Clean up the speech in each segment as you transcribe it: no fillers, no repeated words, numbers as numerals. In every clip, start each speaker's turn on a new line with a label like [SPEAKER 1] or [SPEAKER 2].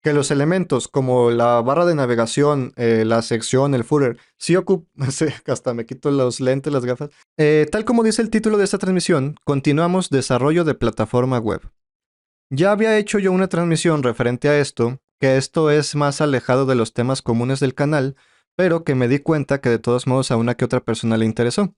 [SPEAKER 1] que los elementos como la barra de navegación, la sección, el footer, sí ocupan, hasta me quito los lentes, las gafas. Tal como dice el título de esta transmisión, continuamos desarrollo de plataforma web. Ya había hecho yo una transmisión referente a esto, que esto es más alejado de los temas comunes del canal, pero que me di cuenta que de todos modos a una que otra persona le interesó,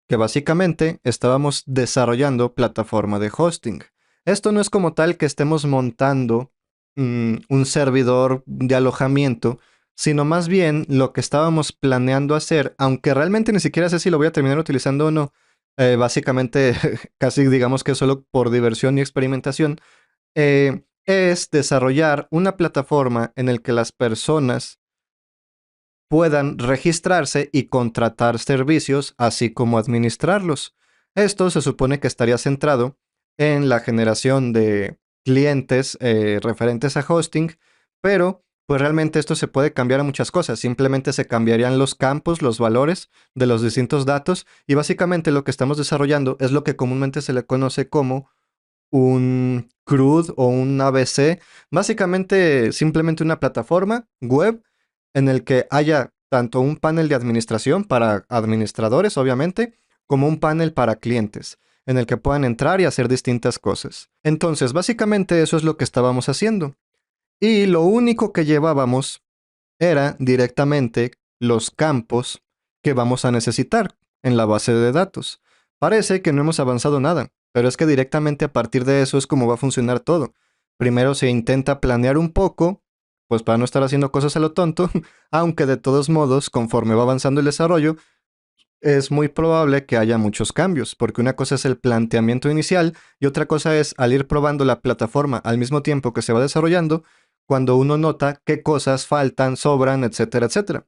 [SPEAKER 1] que básicamente estábamos desarrollando plataforma de hosting. Esto no es como tal que estemos montando un servidor de alojamiento, sino más bien lo que estábamos planeando hacer, aunque realmente ni siquiera sé si lo voy a terminar utilizando o no, básicamente casi digamos que solo por diversión y experimentación, es desarrollar una plataforma en la que las personas puedan registrarse y contratar servicios, así como administrarlos. Esto se supone que estaría centrado en la generación de clientes referentes a hosting, pero pues realmente esto se puede cambiar a muchas cosas. Simplemente se cambiarían los campos, los valores de los distintos datos y básicamente lo que estamos desarrollando es lo que comúnmente se le conoce como un CRUD o un ABC, básicamente simplemente una plataforma web en el que haya tanto un panel de administración para administradores, obviamente, como un panel para clientes, en el que puedan entrar y hacer distintas cosas. Entonces, básicamente eso es lo que estábamos haciendo. Y lo único que llevábamos era directamente los campos que vamos a necesitar en la base de datos. Parece que no hemos avanzado nada, pero es que directamente a partir de eso es como va a funcionar todo. Primero se intenta planear un poco, pues para no estar haciendo cosas a lo tonto, aunque de todos modos, conforme va avanzando el desarrollo, es muy probable que haya muchos cambios, porque una cosa es el planteamiento inicial y otra cosa es al ir probando la plataforma al mismo tiempo que se va desarrollando, cuando uno nota qué cosas faltan, sobran, etcétera, etcétera.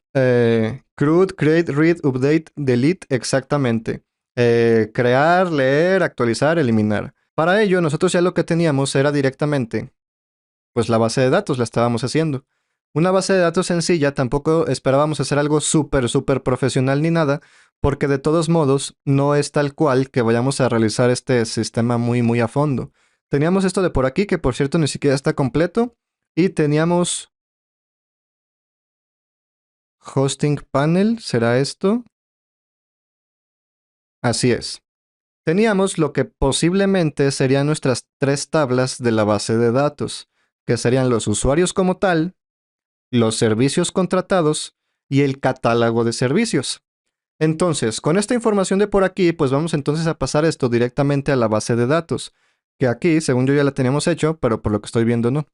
[SPEAKER 1] CRUD, create, read, update, delete, exactamente. Crear, leer, actualizar, eliminar. Para ello, nosotros ya lo que teníamos era directamente pues la base de datos la estábamos haciendo. Una base de datos sencilla, tampoco esperábamos hacer algo súper, súper profesional ni nada, porque de todos modos no es tal cual que vayamos a realizar este sistema muy, muy a fondo. Teníamos esto de por aquí, que por cierto ni siquiera está completo, y teníamos hosting panel, ¿será esto? Así es. Teníamos lo que posiblemente serían nuestras tres tablas de la base de datos, que serían los usuarios como tal, los servicios contratados y el catálogo de servicios. Entonces, con esta información de por aquí, pues vamos entonces a pasar esto directamente a la base de datos, que aquí, según yo ya la teníamos hecho, pero por lo que estoy viendo no.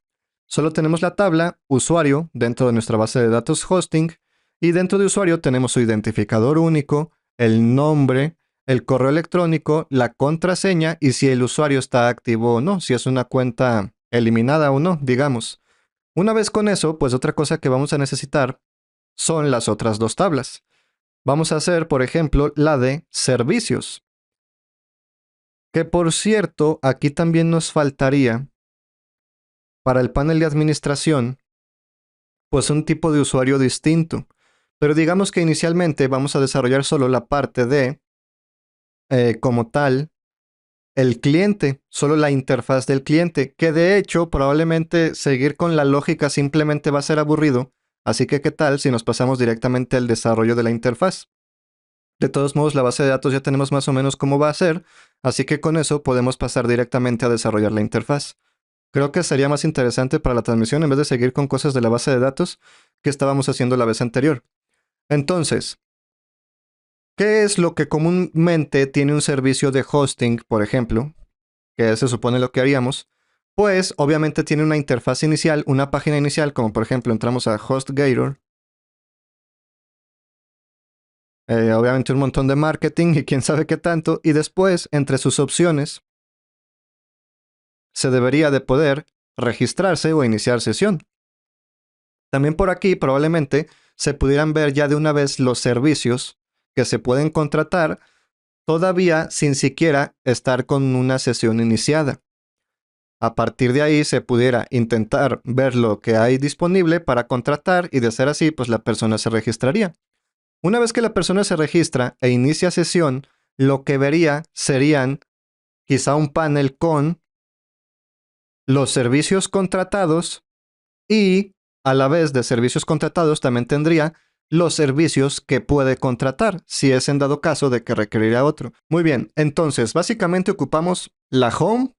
[SPEAKER 1] Solo tenemos la tabla usuario dentro de nuestra base de datos hosting y dentro de usuario tenemos su identificador único, el nombre, el correo electrónico, la contraseña y si el usuario está activo o no, si es una cuenta eliminada o no, digamos. Una vez con eso, pues otra cosa que vamos a necesitar son las otras dos tablas. Vamos a hacer, por ejemplo, la de servicios, que por cierto, aquí también nos faltaría para el panel de administración, pues un tipo de usuario distinto. Pero digamos que inicialmente vamos a desarrollar solo la parte de, como tal, el cliente, solo la interfaz del cliente, que de hecho probablemente seguir con la lógica simplemente va a ser aburrido, así que qué tal si nos pasamos directamente al desarrollo de la interfaz. De todos modos, la base de datos ya tenemos más o menos cómo va a ser, así que con eso podemos pasar directamente a desarrollar la interfaz. Creo que sería más interesante para la transmisión en vez de seguir con cosas de la base de datos que estábamos haciendo la vez anterior. Entonces, ¿qué es lo que comúnmente tiene un servicio de hosting, por ejemplo? Que se supone lo que haríamos. Pues obviamente tiene una interfaz inicial, una página inicial, como por ejemplo entramos a HostGator, obviamente un montón de marketing y quién sabe qué tanto, y después entre sus opciones se debería de poder registrarse o iniciar sesión. También por aquí probablemente se pudieran ver ya de una vez los servicios que se pueden contratar todavía sin siquiera estar con una sesión iniciada. A partir de ahí se pudiera intentar ver lo que hay disponible para contratar y de ser así, pues la persona se registraría. Una vez que la persona se registra e inicia sesión, lo que vería serían quizá un panel con los servicios contratados Y a la vez de servicios contratados también tendría los servicios que puede contratar, si es en dado caso de que requeriría otro. Muy bien, entonces básicamente ocupamos la home,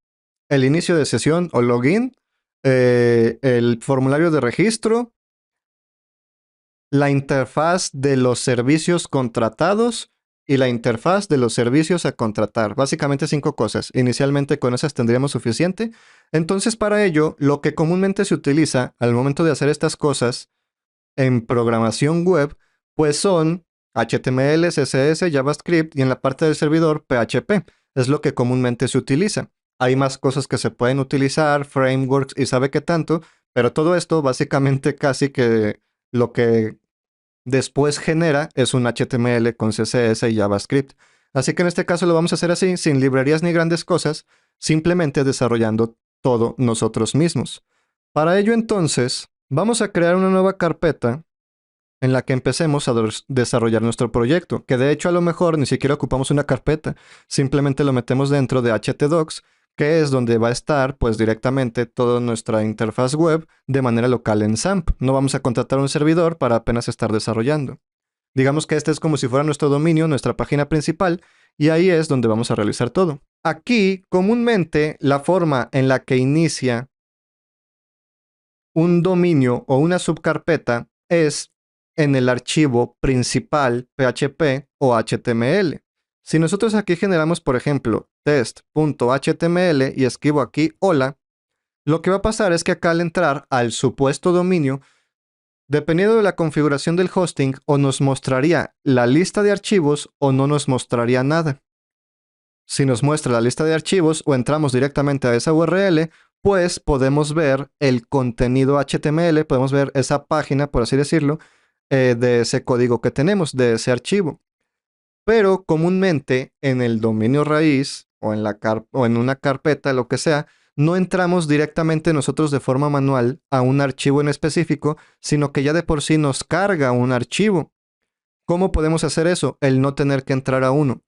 [SPEAKER 1] el inicio de sesión o login, el formulario de registro, la interfaz de los servicios contratados y la interfaz de los servicios a contratar. Básicamente 5 cosas. Inicialmente con esas tendríamos suficiente. Entonces para ello, lo que comúnmente se utiliza al momento de hacer estas cosas en programación web, pues son HTML, CSS, JavaScript y en la parte del servidor PHP. Es lo que comúnmente se utiliza. Hay más cosas que se pueden utilizar, frameworks y sabe qué tanto, pero todo esto básicamente casi que lo que después genera es un HTML con CSS y JavaScript. Así que en este caso lo vamos a hacer así, sin librerías ni grandes cosas, simplemente desarrollando todo nosotros mismos. Para ello entonces, vamos a crear una nueva carpeta en la que empecemos a desarrollar nuestro proyecto, que de hecho a lo mejor ni siquiera ocupamos una carpeta, simplemente lo metemos dentro de htdocs, que es donde va a estar pues directamente toda nuestra interfaz web de manera local en XAMPP. No vamos a contratar un servidor para apenas estar desarrollando. Digamos que este es como si fuera nuestro dominio, nuestra página principal, y ahí es donde vamos a realizar todo. Aquí, comúnmente, la forma en la que inicia un dominio o una subcarpeta es en el archivo principal PHP o HTML. Si nosotros aquí generamos, por ejemplo, test.html y escribo aquí hola, lo que va a pasar es que acá al entrar al supuesto dominio, dependiendo de la configuración del hosting, o nos mostraría la lista de archivos o no nos mostraría nada. Si nos muestra la lista de archivos o entramos directamente a esa URL, pues podemos ver el contenido HTML, podemos ver esa página, por así decirlo, de ese código que tenemos, de ese archivo. Pero comúnmente en el dominio raíz o o en una carpeta, lo que sea, no entramos directamente nosotros de forma manual a un archivo en específico, sino que ya de por sí nos carga un archivo. ¿Cómo podemos hacer eso? El no tener que entrar a uno.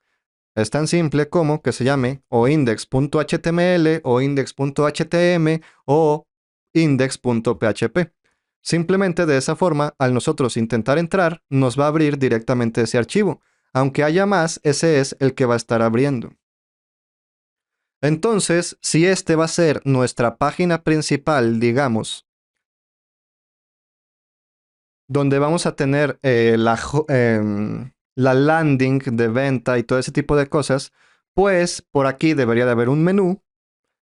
[SPEAKER 1] Es tan simple como que se llame o index.html o index.htm o index.php. Simplemente de esa forma, al nosotros intentar entrar, nos va a abrir directamente ese archivo. Aunque haya más, ese es el que va a estar abriendo. Entonces, si este va a ser nuestra página principal, digamos, donde vamos a tener la landing de venta y todo ese tipo de cosas, pues por aquí debería de haber un menú,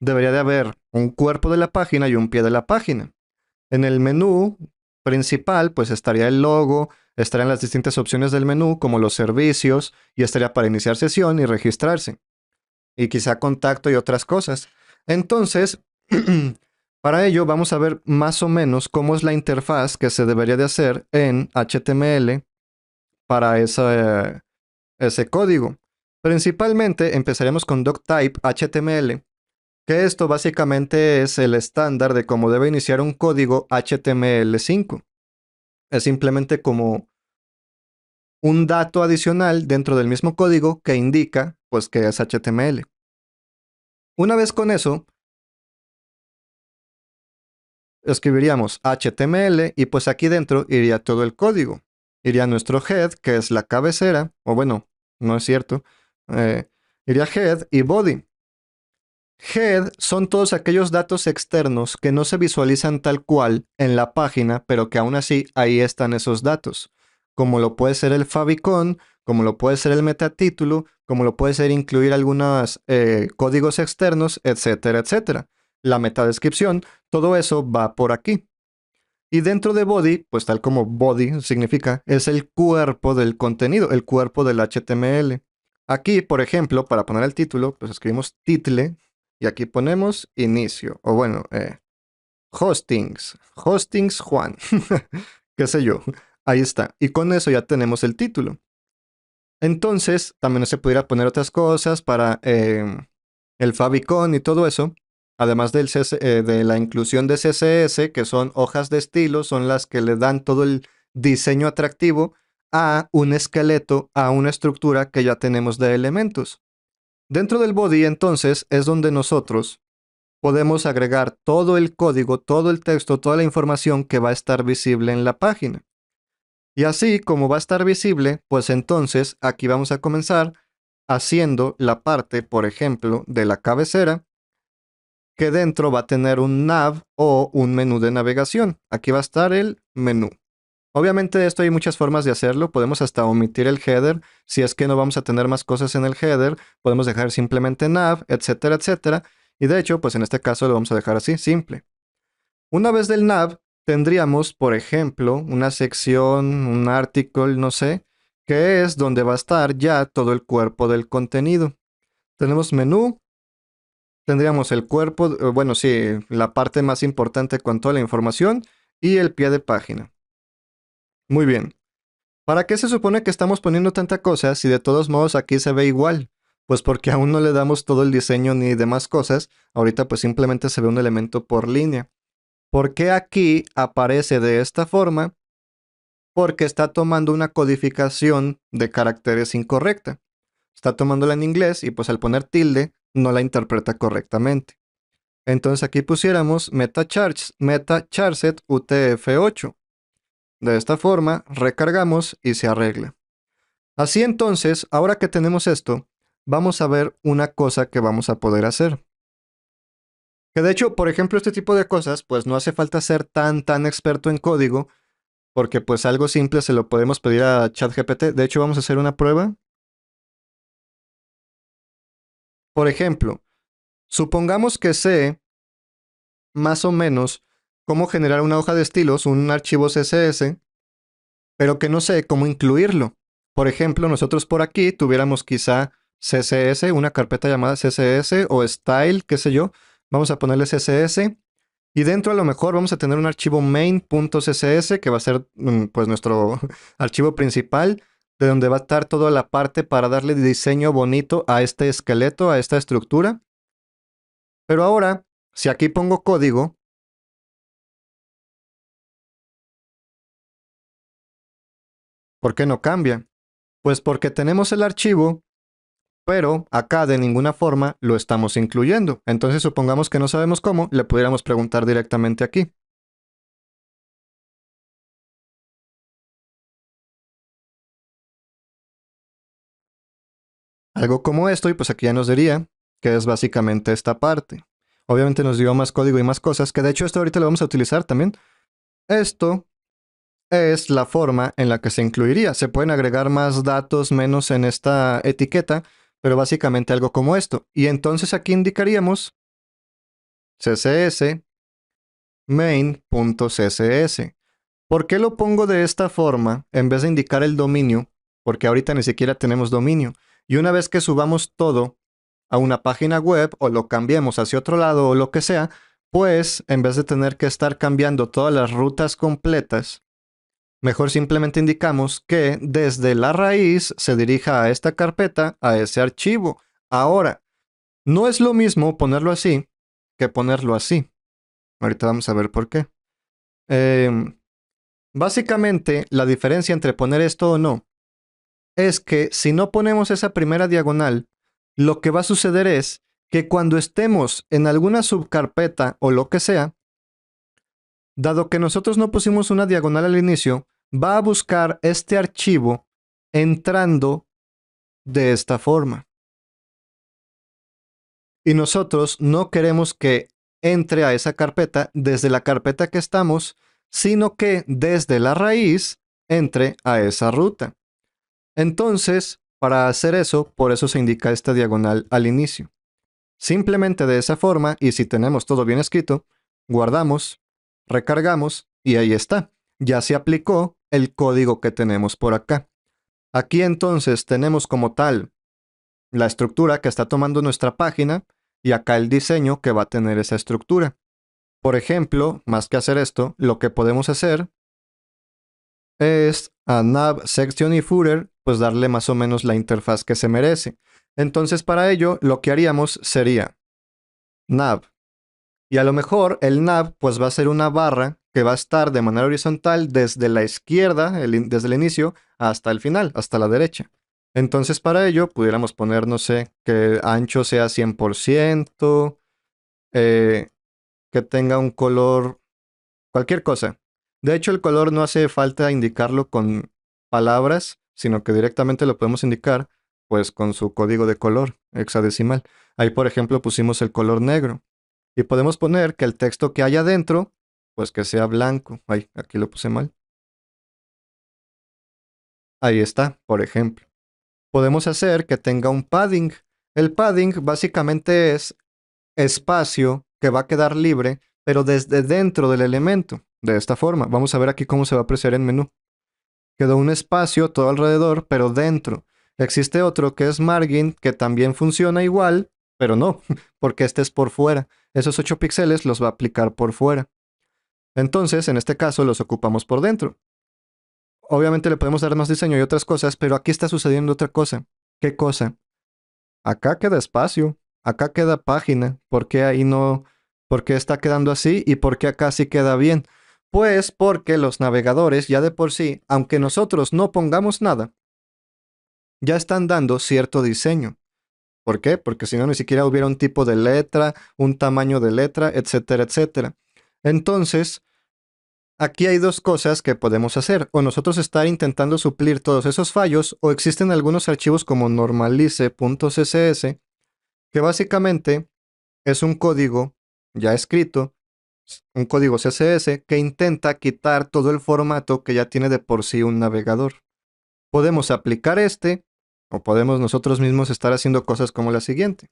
[SPEAKER 1] debería de haber un cuerpo de la página y un pie de la página. En el menú principal, pues estaría el logo, estarían las distintas opciones del menú, como los servicios, y estaría para iniciar sesión y registrarse. Y quizá contacto y otras cosas. Entonces, para ello vamos a ver más o menos cómo es la interfaz que se debería de hacer en HTML para ese código. Principalmente empezaremos con doctype HTML, que esto básicamente es el estándar de cómo debe iniciar un código HTML5. Es simplemente como un dato adicional dentro del mismo código que indica pues que es HTML. Una vez con eso, escribiríamos HTML y pues aquí dentro iría todo el código. Iría nuestro head, que es la cabecera, o bueno, no es cierto. eh, Iría head y body. Head son todos aquellos datos externos que no se visualizan tal cual en la página, pero que aún así ahí están esos datos. Como lo puede ser el favicon, como lo puede ser el metatítulo, como lo puede ser incluir algunos códigos externos, etcétera, etcétera. La metadescripción, todo eso va por aquí. Y dentro de body, pues tal como body significa, es el cuerpo del contenido, el cuerpo del HTML. Aquí, por ejemplo, para poner el título, pues escribimos title y aquí ponemos inicio, o bueno, hostings Juan, qué sé yo. Ahí está. Y con eso ya tenemos el título. Entonces, también se pudiera poner otras cosas para el favicon y todo eso. Además de la inclusión de CSS, que son hojas de estilo, son las que le dan todo el diseño atractivo a un esqueleto, a una estructura que ya tenemos de elementos. Dentro del body, entonces, es donde nosotros podemos agregar todo el código, todo el texto, toda la información que va a estar visible en la página. Y así como va a estar visible, pues entonces aquí vamos a comenzar haciendo la parte, por ejemplo, de la cabecera, que dentro va a tener un nav o un menú de navegación. Aquí va a estar el menú. Obviamente de esto hay muchas formas de hacerlo. Podemos hasta omitir el header. Si es que no vamos a tener más cosas en el header, podemos dejar simplemente nav, etcétera, etcétera. Y de hecho, pues en este caso lo vamos a dejar así, simple. Una vez del nav, tendríamos, por ejemplo, una sección, un article, no sé, que es donde va a estar ya todo el cuerpo del contenido. Tenemos menú, tendríamos el cuerpo, bueno, sí, la parte más importante con toda la información y el pie de página. Muy bien. ¿Para qué se supone que estamos poniendo tanta cosa si de todos modos aquí se ve igual? Pues porque aún no le damos todo el diseño ni demás cosas. Ahorita pues simplemente se ve un elemento por línea. ¿Por qué aquí aparece de esta forma? Porque está tomando una codificación de caracteres incorrecta. Está tomándola en inglés y pues al poner tilde no la interpreta correctamente. Entonces aquí pusiéramos metacharset UTF-8. De esta forma recargamos y se arregla. Así entonces, ahora que tenemos esto, vamos a ver una cosa que vamos a poder hacer. Que de hecho, por ejemplo, este tipo de cosas, pues no hace falta ser tan experto en código, porque pues algo simple se lo podemos pedir a ChatGPT. De hecho, vamos a hacer una prueba. Por ejemplo, supongamos que sé más o menos cómo generar una hoja de estilos, un archivo CSS, pero que no sé cómo incluirlo. Por ejemplo, nosotros por aquí tuviéramos quizá CSS, una carpeta llamada CSS o style, qué sé yo. Vamos a ponerle CSS y dentro a lo mejor vamos a tener un archivo main.css que va a ser pues nuestro archivo principal, de donde va a estar toda la parte para darle diseño bonito a este esqueleto, a esta estructura. Pero ahora, si aquí pongo código, ¿por qué no cambia? Pues porque tenemos el archivo, pero acá de ninguna forma lo estamos incluyendo. Entonces supongamos que no sabemos cómo, le pudiéramos preguntar directamente aquí. Algo como esto, y pues aquí ya nos diría que es básicamente esta parte. Obviamente nos dio más código y más cosas, que de hecho esto ahorita lo vamos a utilizar también. Esto es la forma en la que se incluiría. Se pueden agregar más datos, menos en esta etiqueta, pero básicamente algo como esto. Y entonces aquí indicaríamos css main.css. ¿Por qué lo pongo de esta forma en vez de indicar el dominio? Porque ahorita ni siquiera tenemos dominio. Y una vez que subamos todo a una página web o lo cambiemos hacia otro lado o lo que sea, pues en vez de tener que estar cambiando todas las rutas completas, mejor simplemente indicamos que desde la raíz se dirija a esta carpeta, a ese archivo. Ahora, no es lo mismo ponerlo así que ponerlo así. Ahorita vamos a ver por qué. Em, Básicamente, la diferencia entre poner esto o no es que si no ponemos esa primera diagonal, lo que va a suceder es que cuando estemos en alguna subcarpeta o lo que sea, dado que nosotros no pusimos una diagonal al inicio, va a buscar este archivo entrando de esta forma. Y nosotros no queremos que entre a esa carpeta desde la carpeta que estamos, sino que desde la raíz entre a esa ruta. Entonces, para hacer eso, por eso se indica esta diagonal al inicio. Simplemente de esa forma, y si tenemos todo bien escrito, guardamos, recargamos y ahí está. Ya se aplicó el código que tenemos por acá. Aquí entonces tenemos como tal la estructura que está tomando nuestra página y acá el diseño que va a tener esa estructura. Por ejemplo, más que hacer esto, lo que podemos hacer es a nav, section y footer, pues darle más o menos la interfaz que se merece. Entonces para ello lo que haríamos sería nav. Y a lo mejor el nav pues va a ser una barra que va a estar de manera horizontal desde la izquierda, desde el inicio, hasta el final, hasta la derecha. Entonces para ello pudiéramos poner, no sé, que ancho sea 100%, eh, que tenga un color, cualquier cosa. De hecho, el color no hace falta indicarlo con palabras, sino que directamente lo podemos indicar pues con su código de color hexadecimal. Ahí, por ejemplo, pusimos el color negro y podemos poner que el texto que haya adentro, pues que sea blanco. Ay, aquí lo puse mal. Ahí está, por ejemplo. Podemos hacer que tenga un padding. El padding básicamente es espacio que va a quedar libre, pero desde dentro del elemento. De esta forma. Vamos a ver aquí cómo se va a apreciar en menú. Quedó un espacio todo alrededor, pero dentro. Existe otro que es margin, que también funciona igual, pero no, porque este es por fuera. Esos 8 píxeles los va a aplicar por fuera. Entonces, en este caso, los ocupamos por dentro. Obviamente le podemos dar más diseño y otras cosas, pero aquí está sucediendo otra cosa. ¿Qué cosa? Acá queda espacio, acá queda página. ¿Por qué ahí no? ¿Por qué está quedando así y por qué acá sí queda bien? Pues porque los navegadores ya de por sí, aunque nosotros no pongamos nada, ya están dando cierto diseño. ¿Por qué? Porque si no, ni siquiera hubiera un tipo de letra, un tamaño de letra, etcétera, etcétera. Entonces, aquí hay dos cosas que podemos hacer. O nosotros estar intentando suplir todos esos fallos, o existen algunos archivos como normalize.css, que básicamente es un código ya escrito, un código CSS, que intenta quitar todo el formato que ya tiene de por sí un navegador. Podemos aplicar este, o podemos nosotros mismos estar haciendo cosas como la siguiente.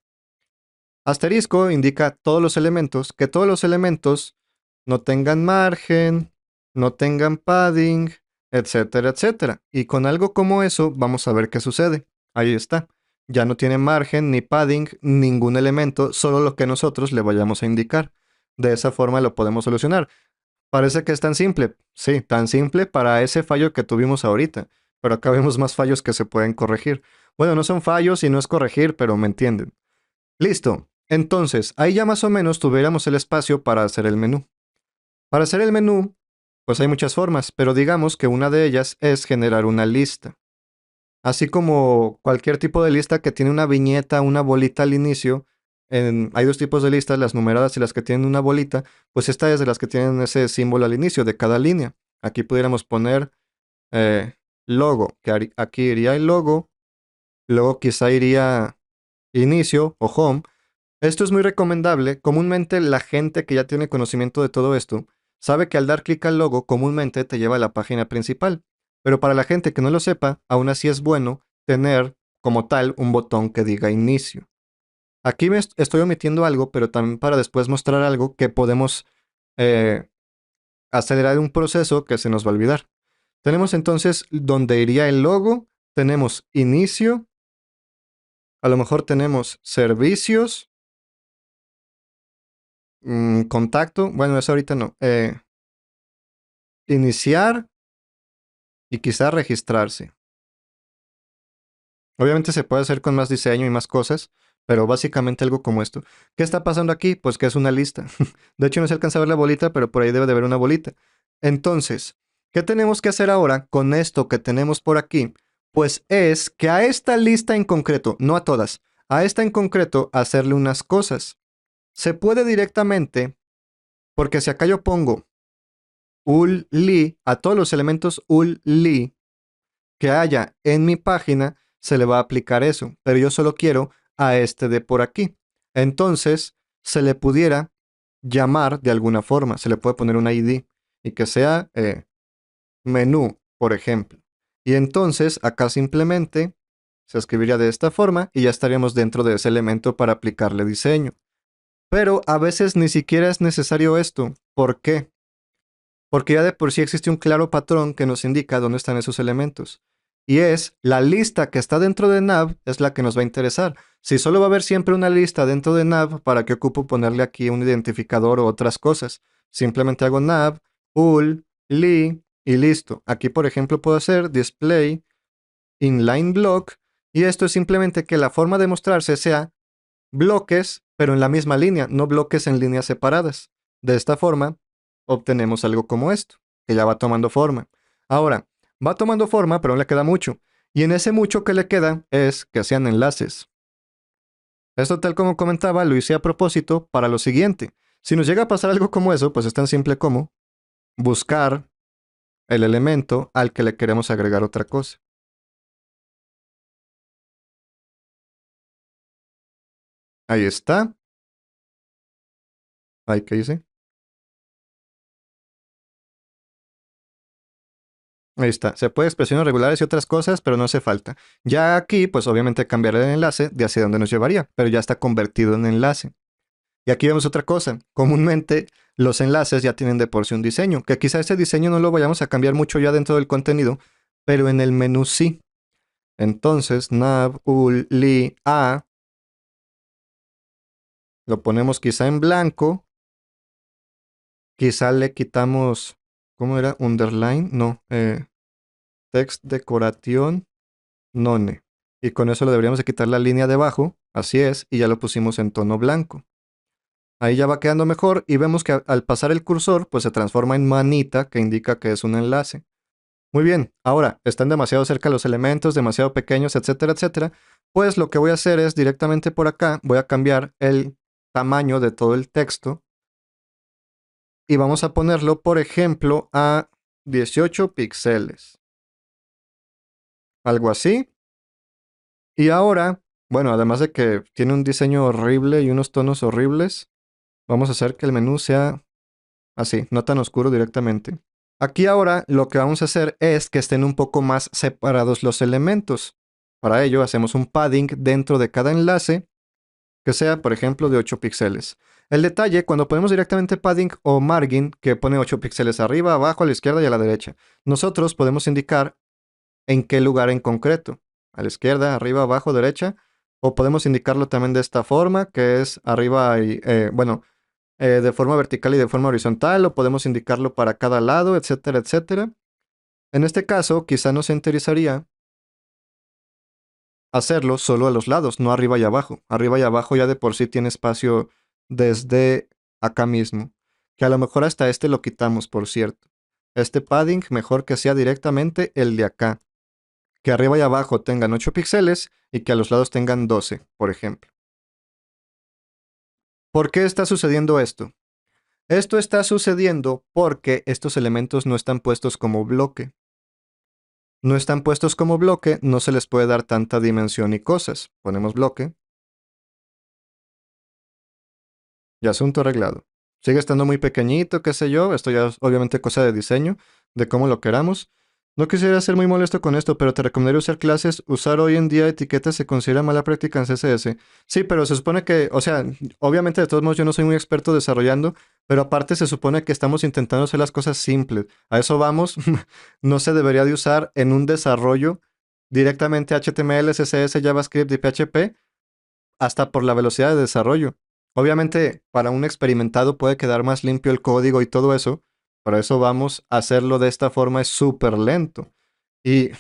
[SPEAKER 1] Asterisco indica todos los elementos, que todos los elementos no tengan margen, no tengan padding, etcétera, etcétera. Y con algo como eso vamos a ver qué sucede. Ahí está. Ya no tiene margen ni padding, ningún elemento, solo lo que nosotros le vayamos a indicar. De esa forma lo podemos solucionar. Parece que es tan simple. Sí, tan simple para ese fallo que tuvimos ahorita. Pero acá vemos más fallos que se pueden corregir. Bueno, no son fallos y no es corregir, pero me entienden. Listo. Entonces, ahí ya más o menos tuviéramos el espacio para hacer el menú. Para hacer el menú, pues hay muchas formas, pero digamos que una de ellas es generar una lista. Así como cualquier tipo de lista que tiene una viñeta, una bolita al inicio, hay dos tipos de listas, las numeradas y las que tienen una bolita, pues esta es de las que tienen ese símbolo al inicio de cada línea. Aquí pudiéramos poner eh, logo, que aquí iría el logo, luego quizá iría inicio o home. Esto es muy recomendable. Comúnmente la gente que ya tiene conocimiento de todo esto sabe que al dar clic al logo comúnmente te lleva a la página principal. Pero para la gente que no lo sepa, aún así es bueno tener como tal un botón que diga inicio. Aquí me estoy omitiendo algo, pero también para después mostrar algo que podemos eh, acelerar un proceso que se nos va a olvidar. Tenemos entonces donde iría el logo, tenemos inicio, a lo mejor tenemos servicios, contacto, bueno, eso ahorita no. Iniciar y quizá registrarse. Obviamente se puede hacer con más diseño y más cosas, pero básicamente algo como esto. ¿Qué está pasando aquí? Pues que es una lista. De hecho, no se alcanza a ver la bolita, pero por ahí debe de haber una bolita. Entonces, ¿qué tenemos que hacer ahora con esto que tenemos por aquí? Pues es que a esta lista en concreto, no a todas, a esta en concreto hacerle unas cosas. Se puede directamente, porque si acá yo pongo ul.li, a todos los elementos ul.li que haya en mi página, se le va a aplicar eso. Pero yo solo quiero a este de por aquí. Entonces, se le pudiera llamar de alguna forma. Se le puede poner un ID y que sea menú, por ejemplo. Y entonces, acá simplemente se escribiría de esta forma y ya estaríamos dentro de ese elemento para aplicarle diseño. Pero a veces ni siquiera es necesario esto. ¿Por qué? Porque ya de por sí existe un claro patrón que nos indica dónde están esos elementos. Y es la lista que está dentro de nav es la que nos va a interesar. Si solo va a haber siempre una lista dentro de nav, ¿para qué ocupo ponerle aquí un identificador o otras cosas? Simplemente hago nav, ul, li y listo. Aquí, por ejemplo, puedo hacer display inline block y esto es simplemente que la forma de mostrarse sea bloques, pero en la misma línea, no bloques en líneas separadas. De esta forma, obtenemos algo como esto, que ya va tomando forma. Ahora, va tomando forma, pero aún le queda mucho. Y en ese mucho que le queda es que sean enlaces. Esto, tal como comentaba, lo hice a propósito para lo siguiente. Si nos llega a pasar algo como eso, pues es tan simple como buscar el elemento al que le queremos agregar otra cosa. Ahí está. Ahí, ¿qué dice? Ahí está. Se puede expresiones regulares y otras cosas, pero no hace falta. Ya aquí, pues obviamente cambiar el enlace de hacia dónde nos llevaría, pero ya está convertido en enlace. Y aquí vemos otra cosa. Comúnmente los enlaces ya tienen de por sí un diseño, que quizá ese diseño no lo vayamos a cambiar mucho ya dentro del contenido, pero en el menú sí. Entonces, nav, ul, li, a, lo ponemos quizá en blanco, quizá le quitamos, ¿cómo era? Underline, no, text decoration, none. Y con eso le deberíamos de quitar la línea de abajo, así es, y ya lo pusimos en tono blanco. Ahí ya va quedando mejor y vemos que al pasar el cursor, pues se transforma en manita, que indica que es un enlace. Muy bien, ahora, están demasiado cerca los elementos, demasiado pequeños, etcétera, etcétera. Pues lo que voy a hacer es directamente por acá, voy a cambiar el tamaño de todo el texto y vamos a ponerlo, por ejemplo, a 18 píxeles. Algo así. Y ahora, bueno, además de que tiene un diseño horrible y unos tonos horribles, vamos a hacer que el menú sea así, no tan oscuro directamente. Aquí ahora lo que vamos a hacer es que estén un poco más separados los elementos. Para ello hacemos un padding dentro de cada enlace que sea, por ejemplo, de 8 píxeles. El detalle, cuando ponemos directamente padding o margin, que pone 8 píxeles arriba, abajo, a la izquierda y a la derecha, nosotros podemos indicar en qué lugar en concreto. A la izquierda, arriba, abajo, derecha. O podemos indicarlo también de esta forma, que es arriba y, bueno, de forma vertical y de forma horizontal. O podemos indicarlo para cada lado, etcétera, etcétera. En este caso, quizá nos interesaría hacerlo solo a los lados, no arriba y abajo. Arriba y abajo ya de por sí tiene espacio desde acá mismo. Que a lo mejor hasta este lo quitamos, por cierto. Este padding mejor que sea directamente el de acá. Que arriba y abajo tengan 8 píxeles y que a los lados tengan 12, por ejemplo. ¿Por qué está sucediendo esto? Esto está sucediendo porque estos elementos no están puestos como bloque. No están puestos como bloque, no se les puede dar tanta dimensión y cosas. Ponemos bloque y asunto arreglado. Sigue estando muy pequeñito, qué sé yo. Esto ya es obviamente cosa de diseño, de cómo lo queramos. No quisiera ser muy molesto con esto, pero te recomendaría usar clases. Usar hoy en día etiquetas se considera mala práctica en CSS. Sí, pero se supone que, o sea, obviamente de todos modos yo no soy muy experto desarrollando, pero aparte se supone que estamos intentando hacer las cosas simples. A eso vamos. No se debería de usar en un desarrollo directamente HTML, CSS, JavaScript y PHP hasta por la velocidad de desarrollo. Obviamente, para un experimentado puede quedar más limpio el código y todo eso. Por eso vamos a hacerlo de esta forma, es súper lento. Y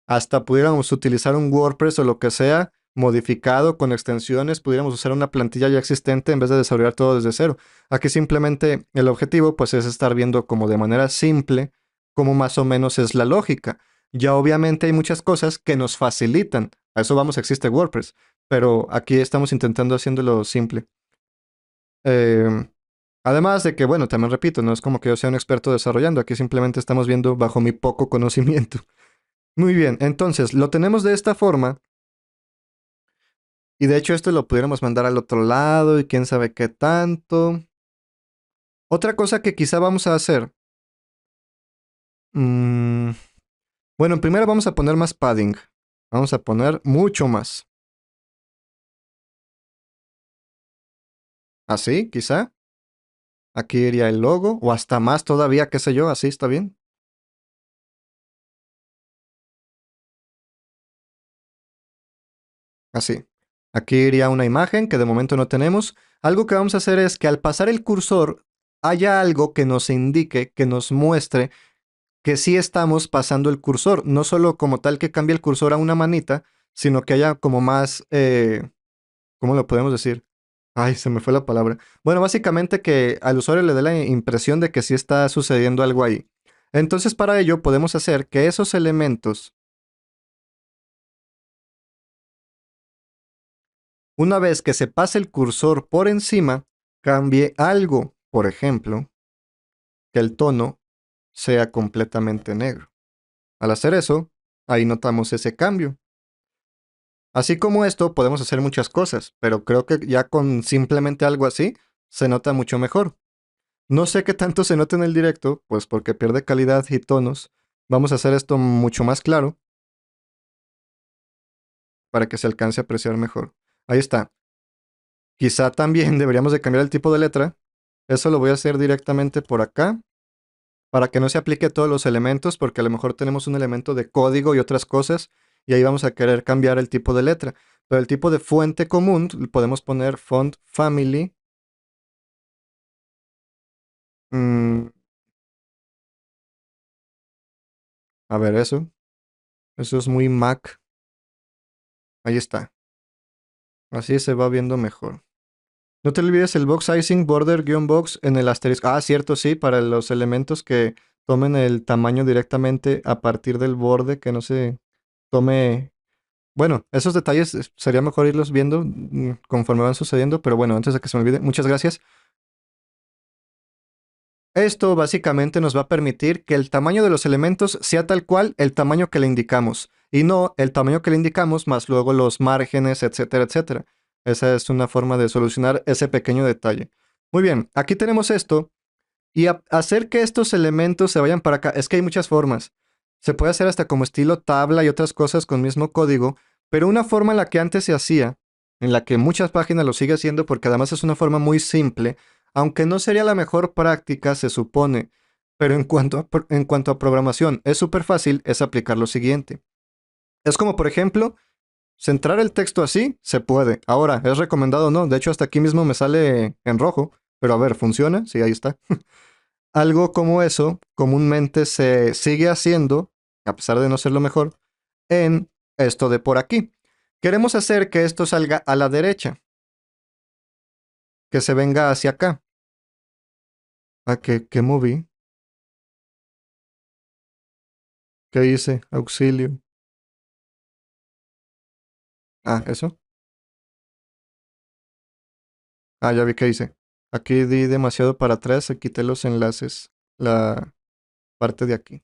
[SPEAKER 1] hasta pudiéramos utilizar un WordPress o lo que sea modificado con extensiones, pudiéramos usar una plantilla ya existente en vez de desarrollar todo desde cero. Aquí simplemente el objetivo pues es estar viendo como de manera simple cómo más o menos es la lógica. Ya obviamente hay muchas cosas que nos facilitan. A eso vamos, existe WordPress, pero aquí estamos intentando haciéndolo simple. Em, Además de que, bueno, también repito, no es como que yo sea un experto desarrollando, aquí simplemente estamos viendo bajo mi poco conocimiento. Muy bien, entonces lo tenemos de esta forma y de hecho esto lo pudiéramos mandar al otro lado y quién sabe qué tanto. Otra cosa que quizá vamos a hacer. mm, bueno, primero vamos a poner más padding. Vamos a poner mucho más. Así, quizá. Aquí iría el logo o hasta más todavía, qué sé yo, así está bien. Así. Aquí iría una imagen que de momento no tenemos. Algo que vamos a hacer es que al pasar el cursor haya algo que nos indique, que nos muestre que sí estamos pasando el cursor, no solo como tal que cambie el cursor a una manita, sino que haya como más, ¿cómo lo podemos decir? Ay, se me fue la palabra. Bueno, básicamente que al usuario le dé la impresión de que sí está sucediendo algo ahí. Entonces, para ello podemos hacer que esos elementos, Una vez que se pase el cursor por encima, cambie algo. Por ejemplo, que el tono sea completamente negro. Al hacer eso, ahí notamos ese cambio. Así como esto, podemos hacer muchas cosas, pero creo que ya con simplemente algo así, se nota mucho mejor. No sé qué tanto se nota en el directo, pues porque pierde calidad y tonos. Vamos a hacer esto mucho más claro para que se alcance a apreciar mejor. Ahí está. Quizá también deberíamos de cambiar el tipo de letra. Eso lo voy a hacer directamente por acá, para que no se aplique a todos los elementos, porque a lo mejor tenemos un elemento de código y otras cosas, y ahí vamos a querer cambiar el tipo de letra. Pero el tipo de fuente común, podemos poner font family. Mm, a ver, eso. Eso es muy Mac. Ahí está. Así se va viendo mejor. No te olvides el box sizing border guión box en el asterisco. Ah, cierto, sí, para los elementos que tomen el tamaño directamente a partir del borde, que no se tome. Bueno, esos detalles sería mejor irlos viendo conforme van sucediendo, pero bueno, antes de que se me olvide, muchas gracias. Esto básicamente nos va a permitir que el tamaño de los elementos sea tal cual el tamaño que le indicamos, y no el tamaño que le indicamos más luego los márgenes, etcétera, etcétera. Esa es una forma de solucionar ese pequeño detalle. Muy bien, aquí tenemos esto. Y hacer que estos elementos se vayan para acá, es que hay muchas formas. Se puede hacer hasta como estilo tabla y otras cosas con mismo código, pero una forma en la que antes se hacía, en la que muchas páginas lo sigue haciendo porque además es una forma muy simple, aunque no sería la mejor práctica, se supone, pero en cuanto a programación es súper fácil, es aplicar lo siguiente. Es como, por ejemplo, centrar el texto así, se puede. Ahora, ¿es recomendado o no? De hecho, hasta aquí mismo me sale en rojo, pero a ver, ¿funciona? Sí, ahí está. Algo como eso comúnmente se sigue haciendo, a pesar de no ser lo mejor, en esto de por aquí. Queremos hacer que esto salga a la derecha, que se venga hacia acá. ¿A qué moví? ¿Qué hice? Auxilio. Ah, ¿eso? Ah, ya vi qué hice. Aquí di demasiado para atrás y quité los enlaces. La parte de aquí.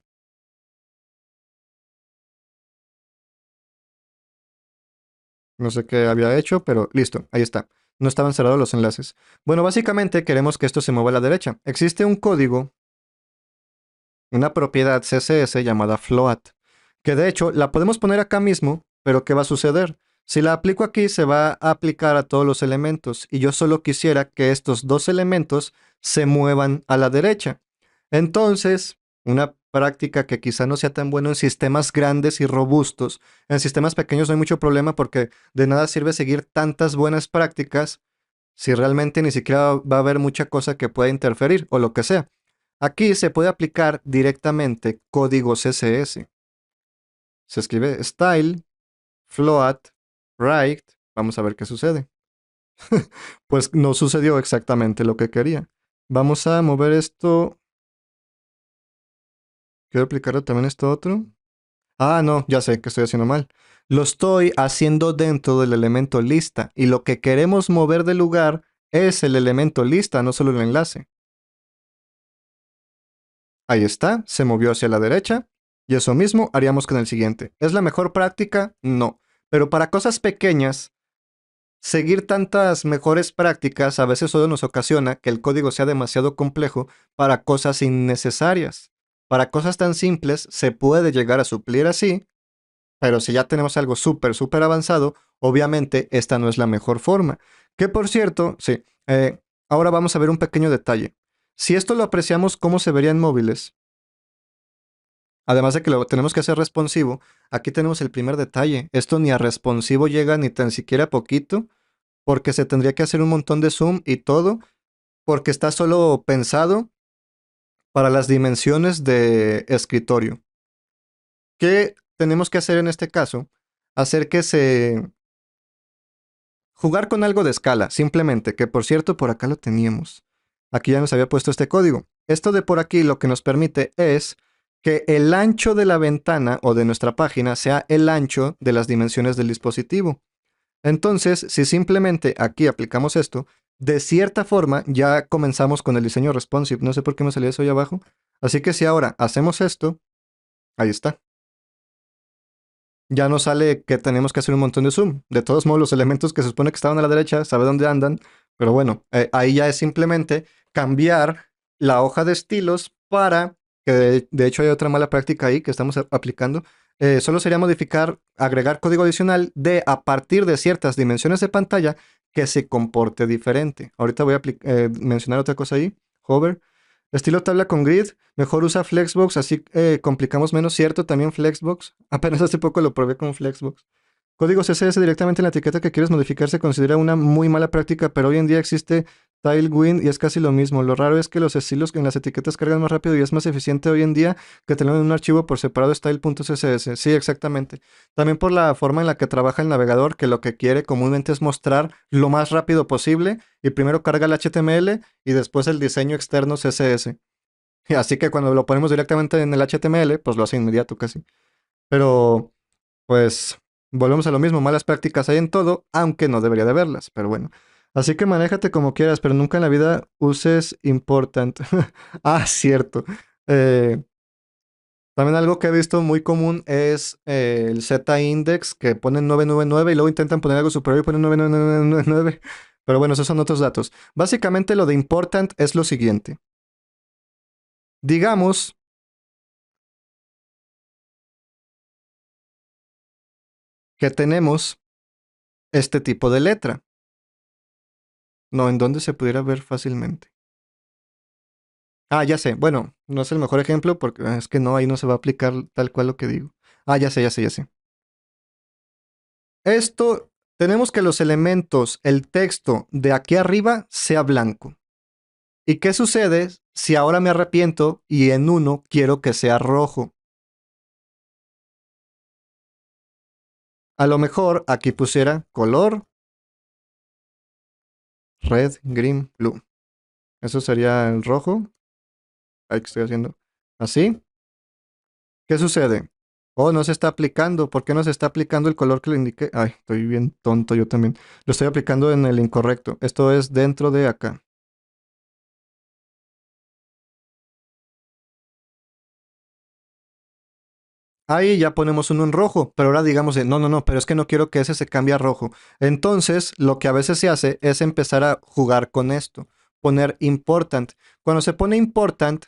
[SPEAKER 1] No sé qué había hecho, pero listo, ahí está. No estaban cerrados los enlaces. Bueno, básicamente queremos que esto se mueva a la derecha. Existe un código, una propiedad CSS llamada float, que de hecho la podemos poner acá mismo, pero ¿qué va a suceder? Si la aplico aquí se va a aplicar a todos los elementos y yo solo quisiera que estos dos elementos se muevan a la derecha. Entonces, una práctica que quizá no sea tan bueno en sistemas grandes y robustos, en sistemas pequeños no hay mucho problema porque de nada sirve seguir tantas buenas prácticas si realmente ni siquiera va a haber mucha cosa que pueda interferir o lo que sea. Aquí se puede aplicar directamente código CSS. Se escribe style, float, right. Vamos a ver qué sucede. Pues no sucedió exactamente lo que quería. Vamos a mover esto. Quiero aplicarlo también esto otro. Ah, no, ya sé que estoy haciendo mal. Lo estoy haciendo dentro del elemento lista y lo que queremos mover del lugar es el elemento lista, no solo el enlace. Ahí está, se movió hacia la derecha. Y eso mismo haríamos con el siguiente. ¿Es la mejor práctica? No. Pero para cosas pequeñas, seguir tantas mejores prácticas a veces solo nos ocasiona que el código sea demasiado complejo para cosas innecesarias. Para cosas tan simples se puede llegar a suplir así, pero si ya tenemos algo súper, súper avanzado, obviamente esta no es la mejor forma. Que por cierto, sí, ahora vamos a ver un pequeño detalle. Si esto lo apreciamos cómo se vería en móviles, además de que lo tenemos que hacer responsivo, aquí tenemos el primer detalle. Esto ni a responsivo llega ni tan siquiera poquito, porque se tendría que hacer un montón de zoom y todo, porque está solo pensado para las dimensiones de escritorio. ¿Qué tenemos que hacer en este caso? Hacer que se... Jugar con algo de escala, simplemente, que por cierto por acá lo teníamos. Aquí ya nos había puesto este código. Esto de por aquí lo que nos permite es que el ancho de la ventana o de nuestra página sea el ancho de las dimensiones del dispositivo. Entonces, si simplemente aquí aplicamos esto, de cierta forma ya comenzamos con el diseño responsive. No sé por qué me salió eso ahí abajo. Así que si ahora hacemos esto, ahí está. Ya nos sale que tenemos que hacer un montón de zoom. De todos modos, los elementos que se supone que estaban a la derecha, sabe dónde andan. Pero bueno, ahí ya es simplemente cambiar la hoja de estilos para, que de hecho hay otra mala práctica ahí que estamos aplicando. Solo sería modificar, agregar código adicional de a partir de ciertas dimensiones de pantalla que se comporte diferente. Ahorita voy a mencionar otra cosa ahí. Hover. Estilo tabla con grid, mejor usa Flexbox, así complicamos menos, ¿cierto? También Flexbox. Apenas hace poco lo probé con Flexbox. Código CSS directamente en la etiqueta que quieres modificar se considera una muy mala práctica, pero hoy en día existe Tailwind y es casi lo mismo. Lo raro es que los estilos en las etiquetas cargan más rápido y es más eficiente hoy en día que tener un archivo por separado style.css. Sí, exactamente. También por la forma en la que trabaja el navegador, que lo que quiere comúnmente es mostrar lo más rápido posible y primero carga el HTML y después el diseño externo CSS. Y así que cuando lo ponemos directamente en el HTML, pues lo hace inmediato casi. Pero pues volvemos a lo mismo, malas prácticas hay en todo, aunque no debería de haberlas, pero bueno. Así que manéjate como quieras, pero nunca en la vida uses important. Ah, cierto. Eh, También algo que he visto muy común es el Z-index, que ponen 999 y luego intentan poner algo superior y ponen 99999. Pero bueno, esos son otros datos. Básicamente lo de important es lo siguiente. Digamos que tenemos este tipo de letra. No, ¿en dónde se pudiera ver fácilmente? Ah, ya sé. Bueno, no es el mejor ejemplo porque es que no, ahí no se va a aplicar tal cual lo que digo. Ah, ya sé, ya sé, ya sé. Esto, tenemos que los elementos, el texto de aquí arriba sea blanco. ¿Y qué sucede si ahora me arrepiento y en uno quiero que sea rojo? A lo mejor aquí pusiera color red, green, blue. Eso sería el rojo. Ahí que estoy haciendo. Así. ¿Qué sucede? Oh, no se está aplicando. ¿Por qué no se está aplicando el color que le indiqué? Ay, estoy bien tonto yo también. Lo estoy aplicando en el incorrecto. Esto es dentro de acá. Ahí ya ponemos uno en rojo, pero ahora digamos, no, no, no, pero es que no quiero que ese se cambie a rojo. Entonces, lo que a veces se hace es empezar a jugar con esto, poner important. Cuando se pone important,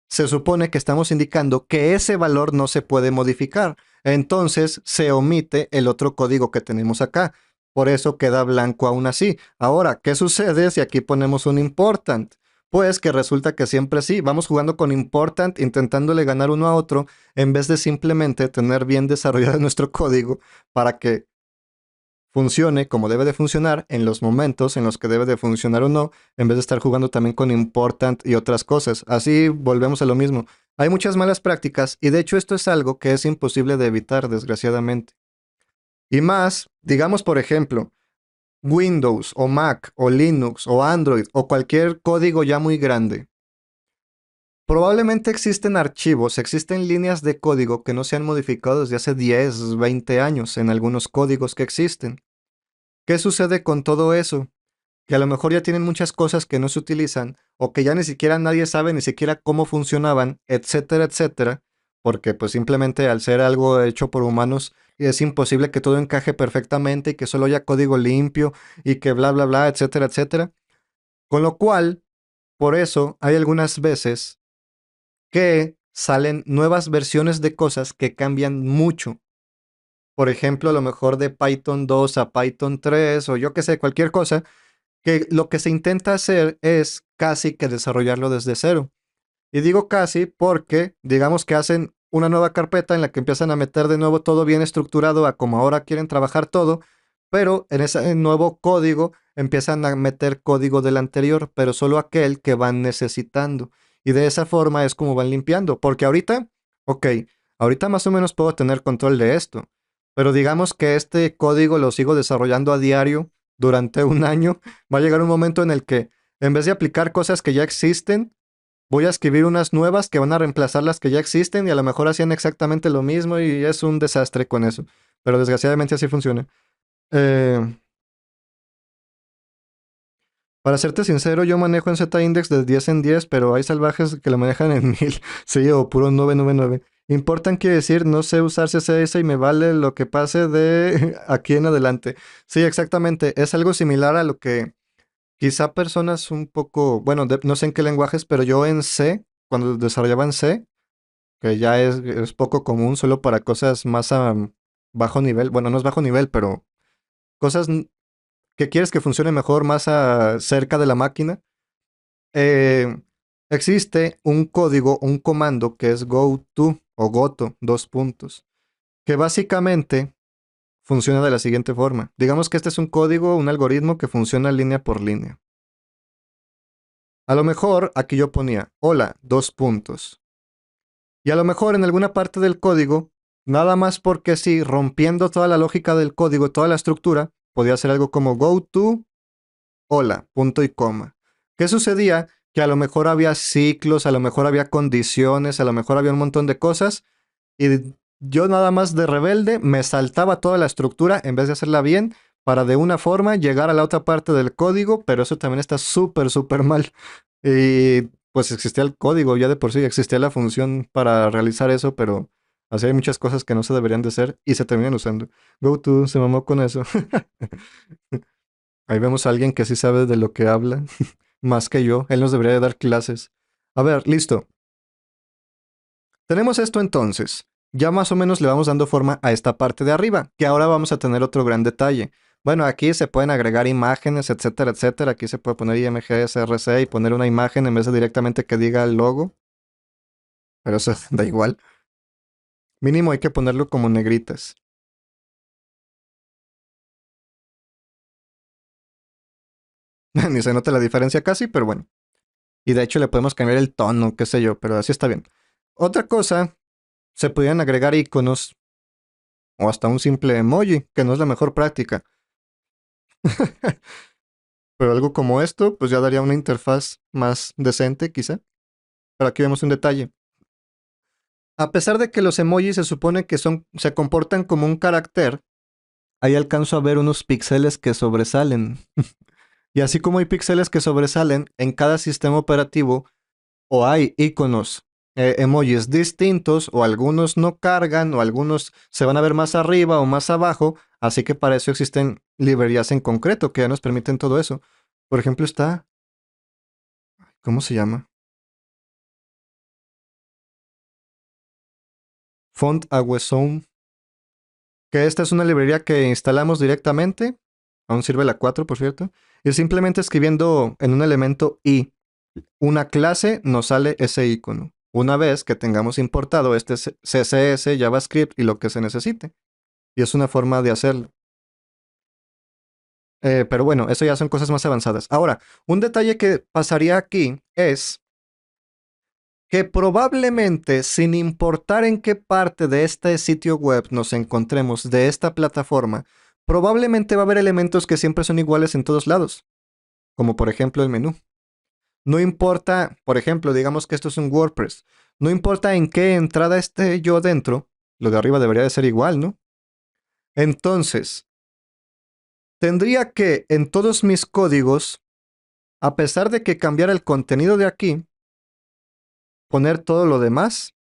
[SPEAKER 1] se supone que estamos indicando que ese valor no se puede modificar. Entonces se omite el otro código que tenemos acá. Por eso queda blanco aún así. Ahora, ¿qué sucede si aquí ponemos un important? Pues que resulta que siempre sí, vamos jugando con important, intentándole ganar uno a otro, en vez de simplemente tener bien desarrollado nuestro código para que funcione como debe de funcionar en los momentos en los que debe de funcionar o no, en vez de estar jugando también con important y otras cosas. Así volvemos a lo mismo. Hay muchas malas prácticas y de hecho esto es algo que es imposible de evitar, desgraciadamente. Y más, digamos por ejemplo, Windows o Mac o Linux o Android o cualquier código ya muy grande. Probablemente existen archivos, existen líneas de código que no se han modificado desde hace 10, 20 años en algunos códigos que existen. ¿Qué sucede con todo eso? Que a lo mejor ya tienen muchas cosas que no se utilizan o que ya ni siquiera nadie sabe ni siquiera cómo funcionaban, etcétera, etcétera, porque pues simplemente al ser algo hecho por humanos es imposible que todo encaje perfectamente y que solo haya código limpio y que bla, bla, bla, etcétera, etcétera. Con lo cual, por eso hay algunas veces que salen nuevas versiones de cosas que cambian mucho. Por ejemplo, a lo mejor de Python 2 a Python 3 o yo qué sé, cualquier cosa que lo que se intenta hacer es casi que desarrollarlo desde cero. Y digo casi porque digamos que hacen una nueva carpeta en la que empiezan a meter de nuevo todo bien estructurado a como ahora quieren trabajar todo, pero en ese nuevo código empiezan a meter código del anterior, pero solo aquel que van necesitando. Y de esa forma es como van limpiando, porque ahorita, ok, ahorita más o menos puedo tener control de esto, pero digamos que este código lo sigo desarrollando a diario durante un año, va a llegar un momento en el que en vez de aplicar cosas que ya existen, voy a escribir unas nuevas que van a reemplazar las que ya existen y a lo mejor hacían exactamente lo mismo y es un desastre con eso. Pero desgraciadamente así funciona. Eh, para serte sincero, yo manejo en Z-Index de 10 en 10, pero hay salvajes que lo manejan en 1000. Sí, o puro 999. Importan quiere decir, no sé usar CSS y me vale lo que pase de aquí en adelante. Sí, exactamente. Es algo similar a lo que quizá personas un poco, bueno, no sé en qué lenguajes, pero yo en C, cuando desarrollaba en C, que ya es poco común solo para cosas más a bajo nivel, bueno, no es bajo nivel, pero cosas que quieres que funcione mejor, más cerca de la máquina, eh, existe un código, un comando que es goto o goto, dos puntos, que básicamente funciona de la siguiente forma. Digamos que este es un código, un algoritmo que funciona línea por línea. A lo mejor aquí yo ponía, hola, dos puntos. Y a lo mejor en alguna parte del código, nada más porque sí, rompiendo toda la lógica del código, toda la estructura, podía hacer algo como go to, hola, punto y coma. ¿Qué sucedía? Que a lo mejor había ciclos, a lo mejor había condiciones, a lo mejor había un montón de cosas, y yo nada más de rebelde me saltaba toda la estructura en vez de hacerla bien para de una forma llegar a la otra parte del código, pero eso también está súper, súper mal. Y pues existía el código, ya de por sí existía la función para realizar eso, pero así hay muchas cosas que no se deberían de hacer y se terminan usando. GoTo se mamó con eso. Ahí vemos a alguien que sí sabe de lo que habla, más que yo. Él nos debería de dar clases. A ver, listo. Tenemos esto entonces. Ya más o menos le vamos dando forma a esta parte de arriba, que ahora vamos a tener otro gran detalle. Bueno, aquí se pueden agregar imágenes, etcétera, etcétera. Aquí se puede poner IMG-SRC y poner una imagen en vez de directamente que diga el logo, pero eso da igual. Mínimo hay que ponerlo como negritas. Ni se nota la diferencia casi, pero bueno. Y de hecho le podemos cambiar el tono, qué sé yo, pero así está bien. Otra cosa, se podrían agregar iconos o hasta un simple emoji, que no es la mejor práctica. Pero algo como esto, pues ya daría una interfaz más decente, quizá. Pero aquí vemos un detalle. A pesar de que los emojis se supone que se comportan como un carácter, ahí alcanzo a ver unos píxeles que sobresalen. Y así como hay píxeles que sobresalen, en cada sistema operativo o hay iconos, emojis distintos, o algunos no cargan, o algunos se van a ver más arriba o más abajo, así que para eso existen librerías en concreto que ya nos permiten todo eso. Por ejemplo, está, ¿cómo se llama? Font Awesome, que esta es una librería que instalamos directamente, aún sirve la 4 por cierto, y simplemente escribiendo en un elemento i una clase nos sale ese icono. Una vez que tengamos importado este CSS, JavaScript y lo que se necesite. Y es una forma de hacerlo. Pero bueno, eso ya son cosas más avanzadas. Ahora, un detalle que pasaría aquí es que probablemente, sin importar en qué parte de este sitio web nos encontremos de esta plataforma, probablemente va a haber elementos que siempre son iguales en todos lados, como por ejemplo el menú. No importa, por ejemplo, digamos que esto es un WordPress, no importa en qué entrada esté yo dentro, lo de arriba debería de ser igual, ¿no? Entonces, tendría que en todos mis códigos, a pesar de que cambiara el contenido de aquí, poner todo lo demás.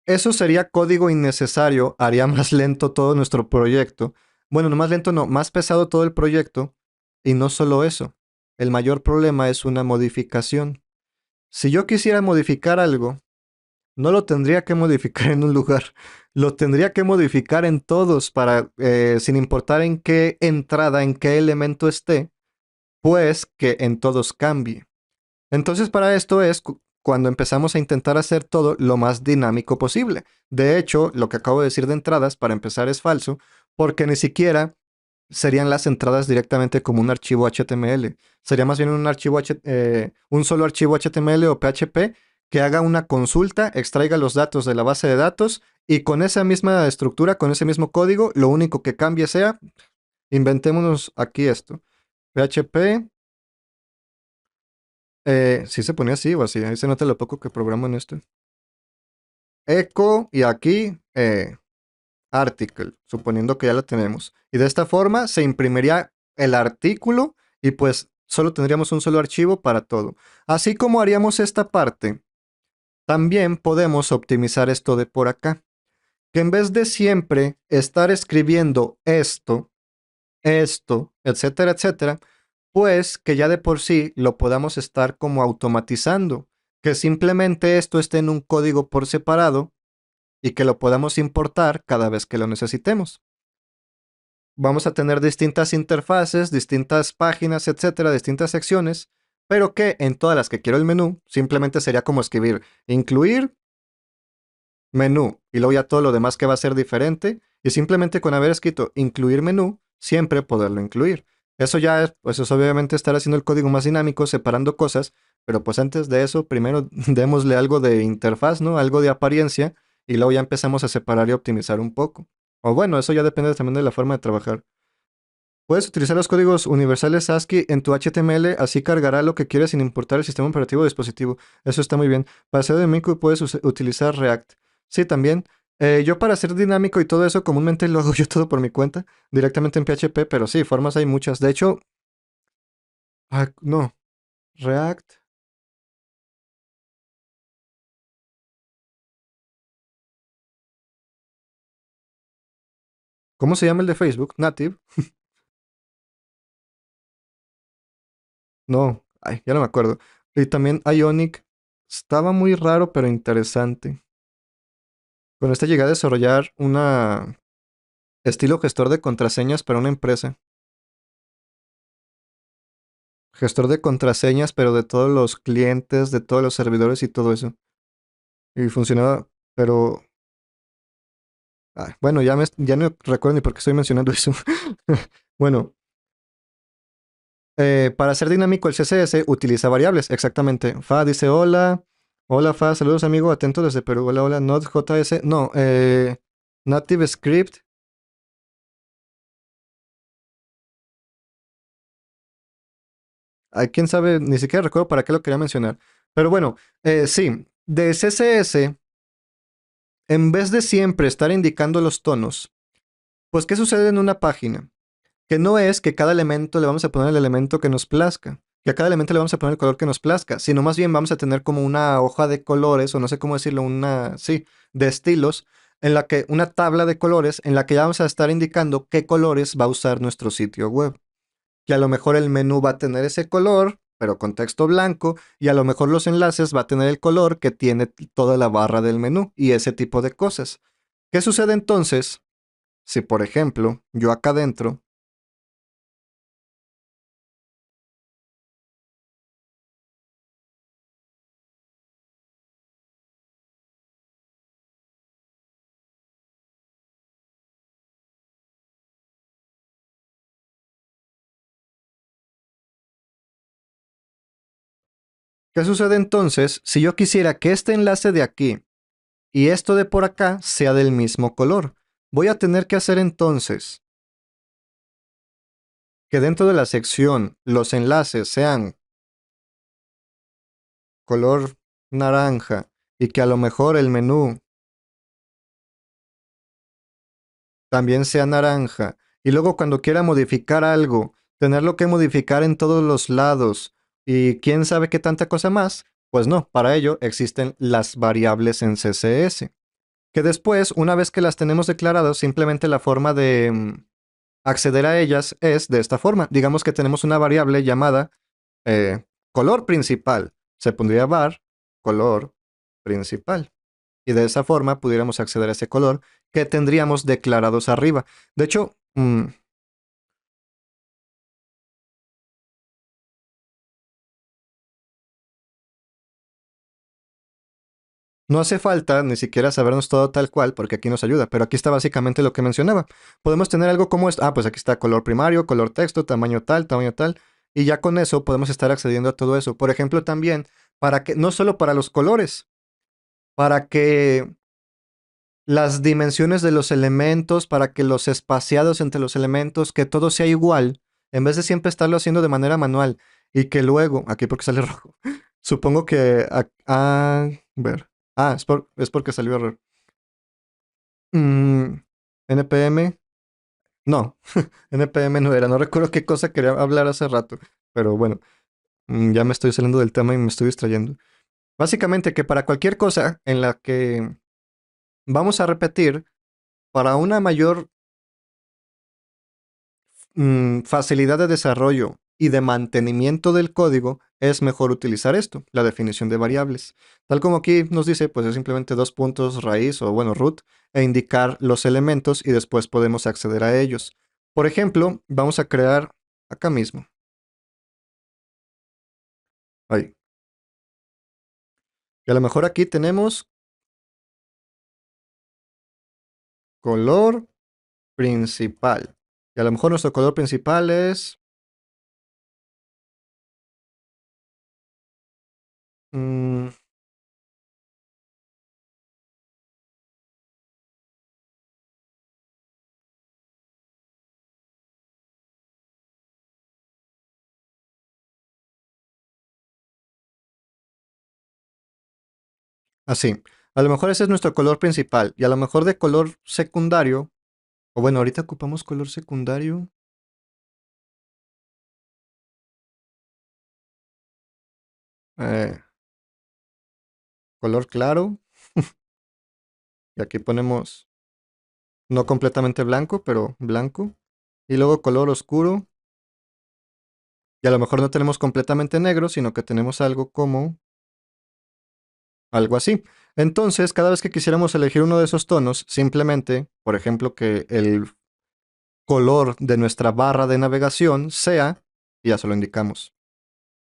[SPEAKER 1] Eso sería código innecesario, haría más lento todo nuestro proyecto. Bueno, no más lento, no, más pesado todo el proyecto. Y no solo eso, el mayor problema es una modificación. Si yo quisiera modificar algo, no lo tendría que modificar en un lugar, lo tendría que modificar en todos para, sin importar en qué entrada, en qué elemento esté, pues que en todos cambie. Entonces para esto es cuando empezamos a intentar hacer todo lo más dinámico posible. De hecho, lo que acabo de decir de entradas, para empezar, es falso, porque ni siquiera serían las entradas directamente como un archivo HTML. Sería más bien un archivo un solo archivo HTML o PHP que haga una consulta, extraiga los datos de la base de datos y con esa misma estructura, con ese mismo código, lo único que cambie sea, inventémonos aquí esto. PHP sí se ponía así o así, ahí se nota lo poco que programo en esto. Echo y aquí article, suponiendo que ya la tenemos. Y de esta forma se imprimiría el artículo y pues solo tendríamos un solo archivo para todo. Así como haríamos esta parte, también podemos optimizar esto de por acá. Que en vez de siempre estar escribiendo esto, etcétera, etcétera, pues que ya de por sí lo podamos estar como automatizando. Que simplemente esto esté en un código por separado y que lo podamos importar cada vez que lo necesitemos. Vamos a tener distintas interfaces, distintas páginas, etcétera, distintas secciones, pero que en todas las que quiero el menú, simplemente sería como escribir incluir menú y luego ya todo lo demás que va a ser diferente y simplemente con haber escrito incluir menú, siempre poderlo incluir. Eso ya es, pues es obviamente estar haciendo el código más dinámico, separando cosas, pero pues antes de eso, primero démosle algo de interfaz, ¿no? Algo de apariencia y luego ya empezamos a separar y optimizar un poco. O bueno, eso ya depende también de la forma de trabajar. Puedes utilizar los códigos universales ASCII en tu HTML, así cargará lo que quieres sin importar el sistema operativo o dispositivo. Eso está muy bien. Para ser dinámico puedes utilizar React. Sí, también. Yo para ser dinámico y todo eso, comúnmente lo hago yo todo por mi cuenta, directamente en PHP, pero sí, formas hay muchas. De hecho, no, React. ¿Cómo se llama el de Facebook? Native. No, ay, ya no me acuerdo. Y también Ionic. Estaba muy raro, pero interesante. Con este llegué a desarrollar una estilo gestor de contraseñas para una empresa. Gestor de contraseñas, pero de todos los clientes, de todos los servidores y todo eso. Y funcionaba, pero... bueno, ya no recuerdo ni por qué estoy mencionando eso. Bueno, para ser dinámico el CSS utiliza variables, exactamente. Fa dice hola, hola Fa, saludos amigo, atento desde Perú, hola, hola, Node.js, no, Native Script. Ay, quién sabe, ni siquiera recuerdo para qué lo quería mencionar. Pero bueno, sí, de CSS, en vez de siempre estar indicando los tonos, pues ¿qué sucede en una página? Que no es que cada elemento le vamos a poner el elemento que nos plazca, que a cada elemento le vamos a poner el color que nos plazca, sino más bien vamos a tener como una hoja de colores, o no sé cómo decirlo, sí, de estilos, en la que, una tabla de colores en la que ya vamos a estar indicando qué colores va a usar nuestro sitio web. Que a lo mejor el menú va a tener ese color, pero con texto blanco, y a lo mejor los enlaces va a tener el color que tiene toda la barra del menú y ese tipo de cosas. ¿Qué sucede entonces si, por ejemplo, yo acá adentro, qué sucede entonces si yo quisiera que este enlace de aquí y esto de por acá sea del mismo color? Voy a tener que hacer entonces que dentro de la sección los enlaces sean color naranja y que a lo mejor el menú también sea naranja. Y luego cuando quiera modificar algo, tenerlo que modificar en todos los lados y quién sabe qué tanta cosa más, pues no, para ello existen las variables en CSS. Que después, una vez que las tenemos declaradas, simplemente la forma de acceder a ellas es de esta forma. Digamos que tenemos una variable llamada color principal. Se pondría var color principal. Y de esa forma pudiéramos acceder a ese color que tendríamos declarados arriba. De hecho, no hace falta ni siquiera sabernos todo tal cual, porque aquí nos ayuda, pero aquí está básicamente lo que mencionaba. Podemos tener algo como esto. Pues aquí está color primario, color texto, tamaño tal, y ya con eso podemos estar accediendo a todo eso. Por ejemplo, también para que, no solo para los colores, para que las dimensiones de los elementos, para que los espaciados entre los elementos, que todo sea igual, en vez de siempre estarlo haciendo de manera manual, y que luego, aquí porque sale rojo, supongo que, ver, es porque salió error. NPM, no, NPM no era, no recuerdo qué cosa quería hablar hace rato, pero bueno, ya me estoy saliendo del tema y me estoy distrayendo. Básicamente que para cualquier cosa en la que vamos a repetir, para una mayor facilidad de desarrollo y de mantenimiento del código, es mejor utilizar esto, la definición de variables. Tal como aquí nos dice, pues es simplemente dos puntos raíz o bueno, root, e indicar los elementos y después podemos acceder a ellos. Por ejemplo, vamos a crear acá mismo. Ahí. Y a lo mejor aquí tenemos color principal. Y a lo mejor nuestro color principal es mm, así. A lo mejor ese es nuestro color principal. Y a lo mejor de color secundario, o bueno, ahorita ocupamos color secundario. eh, color claro. Y aquí ponemos no completamente blanco, pero blanco. Y luego color oscuro. Y a lo mejor no tenemos completamente negro, sino que tenemos algo como algo así. Entonces, cada vez que quisiéramos elegir uno de esos tonos, simplemente, por ejemplo, que el color de nuestra barra de navegación sea, y ya se lo indicamos,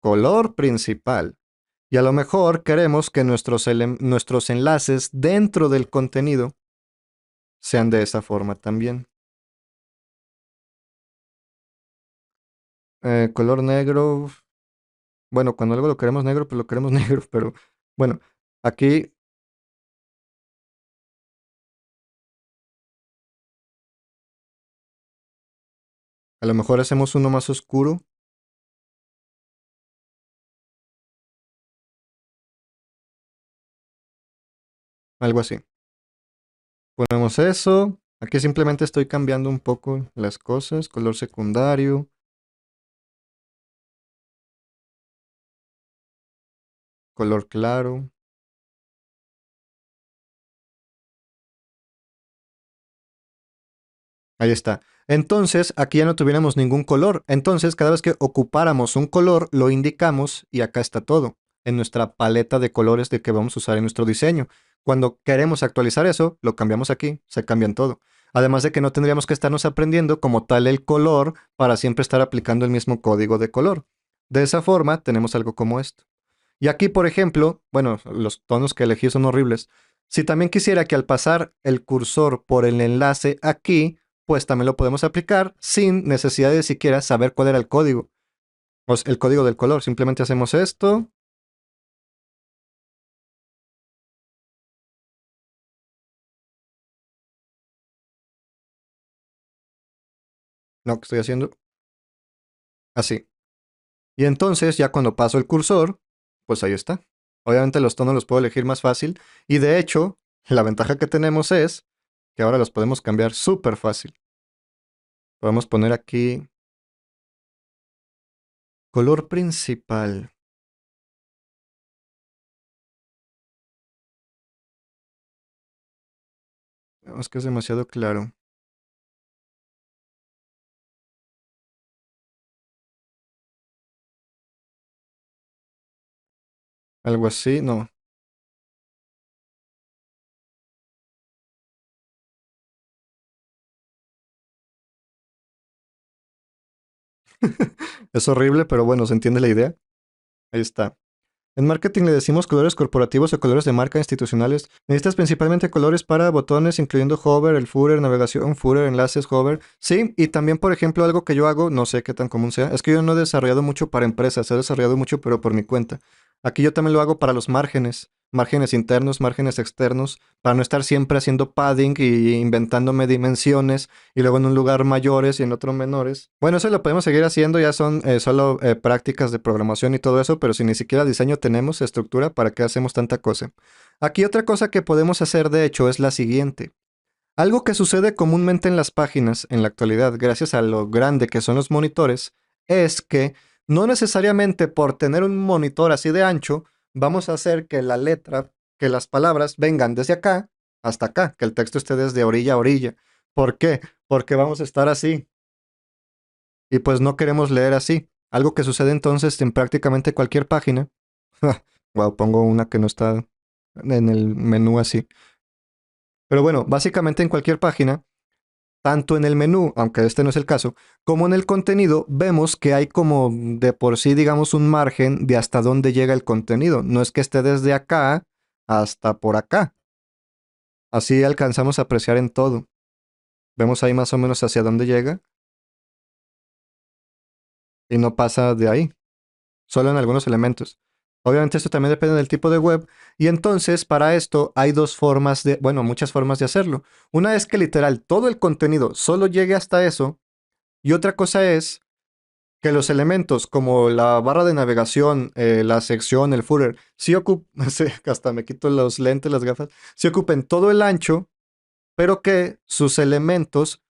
[SPEAKER 1] color principal. Y a lo mejor queremos que nuestros enlaces dentro del contenido sean de esa forma también. Color negro. Bueno, cuando algo lo queremos negro, pues lo queremos negro, pero bueno, aquí a lo mejor hacemos uno más oscuro, algo así. Ponemos eso. Aquí simplemente estoy cambiando un poco las cosas. Color secundario, color claro. Ahí está. Entonces, aquí ya no tuviéramos ningún color. Entonces, cada vez que ocupáramos un color, lo indicamos y acá está todo, en nuestra paleta de colores de que vamos a usar en nuestro diseño. Cuando queremos actualizar eso, lo cambiamos aquí, se cambian todo. Además de que no tendríamos que estarnos aprendiendo como tal el color para siempre estar aplicando el mismo código de color. De esa forma, tenemos algo como esto. Y aquí, por ejemplo, bueno, los tonos que elegí son horribles. Si también quisiera que al pasar el cursor por el enlace aquí, pues también lo podemos aplicar sin necesidad de siquiera saber cuál era el código. O sea, el código del color. Simplemente hacemos esto. No, que estoy haciendo así. Y entonces, ya cuando paso el cursor, pues ahí está. Obviamente los tonos los puedo elegir más fácil. Y de hecho, la ventaja que tenemos es que ahora los podemos cambiar súper fácil. Podemos poner aquí color principal. No, es que es demasiado claro. Algo así, no. Es horrible, pero bueno, se entiende la idea. Ahí está. En marketing le decimos colores corporativos o colores de marca institucionales. Necesitas principalmente colores para botones, incluyendo hover, el footer, navegación, footer, enlaces, hover. Sí, y también, por ejemplo, algo que yo hago, no sé qué tan común sea, es que yo no he desarrollado mucho para empresas, he desarrollado mucho, pero por mi cuenta. Aquí yo también lo hago para los márgenes, márgenes internos, márgenes externos, para no estar siempre haciendo padding y inventándome dimensiones y luego en un lugar mayores y en otro menores. Bueno, eso lo podemos seguir haciendo, ya son solo prácticas de programación y todo eso, pero si ni siquiera diseño tenemos estructura, ¿para qué hacemos tanta cosa? Aquí otra cosa que podemos hacer, de hecho, es la siguiente. Algo que sucede comúnmente en las páginas en la actualidad, gracias a lo grande que son los monitores, es que no necesariamente por tener un monitor así de ancho, vamos a hacer que la letra, que las palabras vengan desde acá hasta acá, que el texto esté desde orilla a orilla. ¿Por qué? Porque vamos a estar así y pues no queremos leer así. Algo que sucede entonces en prácticamente cualquier página. Wow, pongo una que no está en el menú así. Pero bueno, básicamente en cualquier página, tanto en el menú, aunque este no es el caso, como en el contenido, vemos que hay como de por sí, digamos, un margen de hasta dónde llega el contenido. No es que esté desde acá hasta por acá. Así alcanzamos a apreciar en todo. Vemos ahí más o menos hacia dónde llega y no pasa de ahí, solo en algunos elementos. Obviamente esto también depende del tipo de web y entonces para esto hay dos formas de, bueno, muchas formas de hacerlo. Una es que literal todo el contenido solo llegue hasta eso y otra cosa es que los elementos como la barra de navegación, la sección, el footer, sí ocupen, hasta me quito los lentes, las gafas, sí ocupen todo el ancho, pero que sus elementos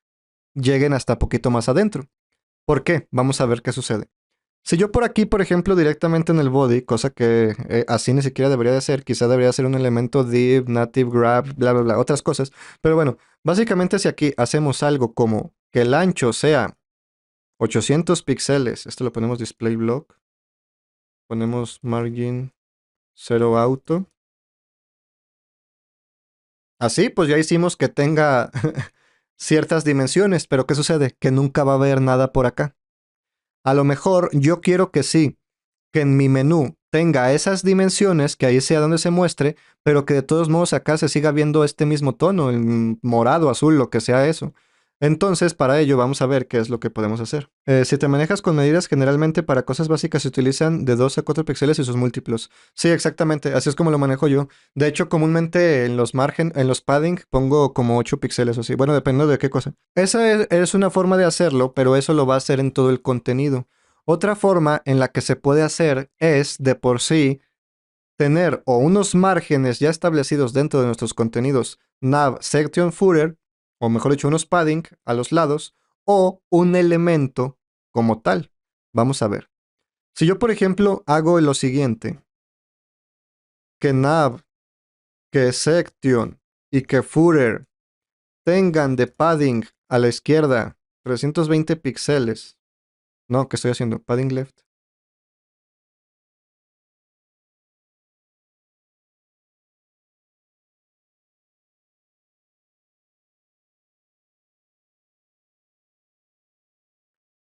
[SPEAKER 1] lleguen hasta poquito más adentro. ¿Por qué? Vamos a ver qué sucede. Si yo por aquí, por ejemplo, directamente en el body, cosa que así ni siquiera debería de ser, quizá debería ser un elemento div, native grab, bla, bla, bla, otras cosas. Pero bueno, básicamente si aquí hacemos algo como que el ancho sea 800 píxeles, esto lo ponemos display block, ponemos margin 0 auto. Así, pues ya hicimos que tenga ciertas dimensiones, pero ¿qué sucede? Que nunca va a haber nada por acá. A lo mejor yo quiero que sí, que en mi menú tenga esas dimensiones, que ahí sea donde se muestre, pero que de todos modos acá se siga viendo este mismo tono, el morado, azul, lo que sea eso. Entonces, para ello vamos a ver qué es lo que podemos hacer. Si te manejas con medidas, generalmente para cosas básicas se utilizan de 2 a 4 píxeles y sus múltiplos. Sí, exactamente, así es como lo manejo yo. De hecho, comúnmente en los margen, en los padding, pongo como 8 píxeles o así. Bueno, dependiendo de qué cosa. Esa es una forma de hacerlo, pero eso lo va a hacer en todo el contenido. Otra forma en la que se puede hacer es, de por sí, tener o unos márgenes ya establecidos dentro de nuestros contenidos nav, section, footer, o mejor dicho, unos padding a los lados, o un elemento como tal. Vamos a ver. Si yo, por ejemplo, hago lo siguiente, que nav, que section y que footer tengan de padding a la izquierda 320 píxeles. No, ¿qué estoy haciendo? Padding left.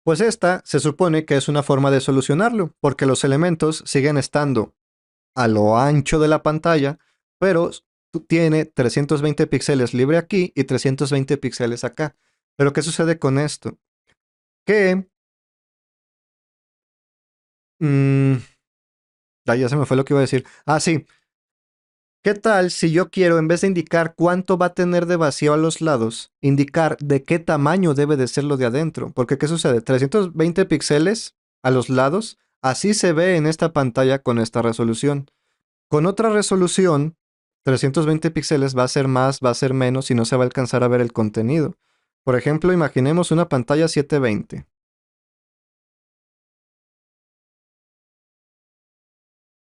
[SPEAKER 1] Pues esta se supone que es una forma de solucionarlo, porque los elementos siguen estando a lo ancho de la pantalla, pero tiene 320 píxeles libre aquí y 320 píxeles acá. Pero ¿qué sucede con esto? Que... mm, ya se me fue lo que iba a decir. Ah, sí. ¿Qué tal si yo quiero, en vez de indicar cuánto va a tener de vacío a los lados, indicar de qué tamaño debe de ser lo de adentro? Porque ¿qué sucede? 320 píxeles a los lados, así se ve en esta pantalla con esta resolución. Con otra resolución, 320 píxeles va a ser más, va a ser menos y no se va a alcanzar a ver el contenido. Por ejemplo, imaginemos una pantalla 720.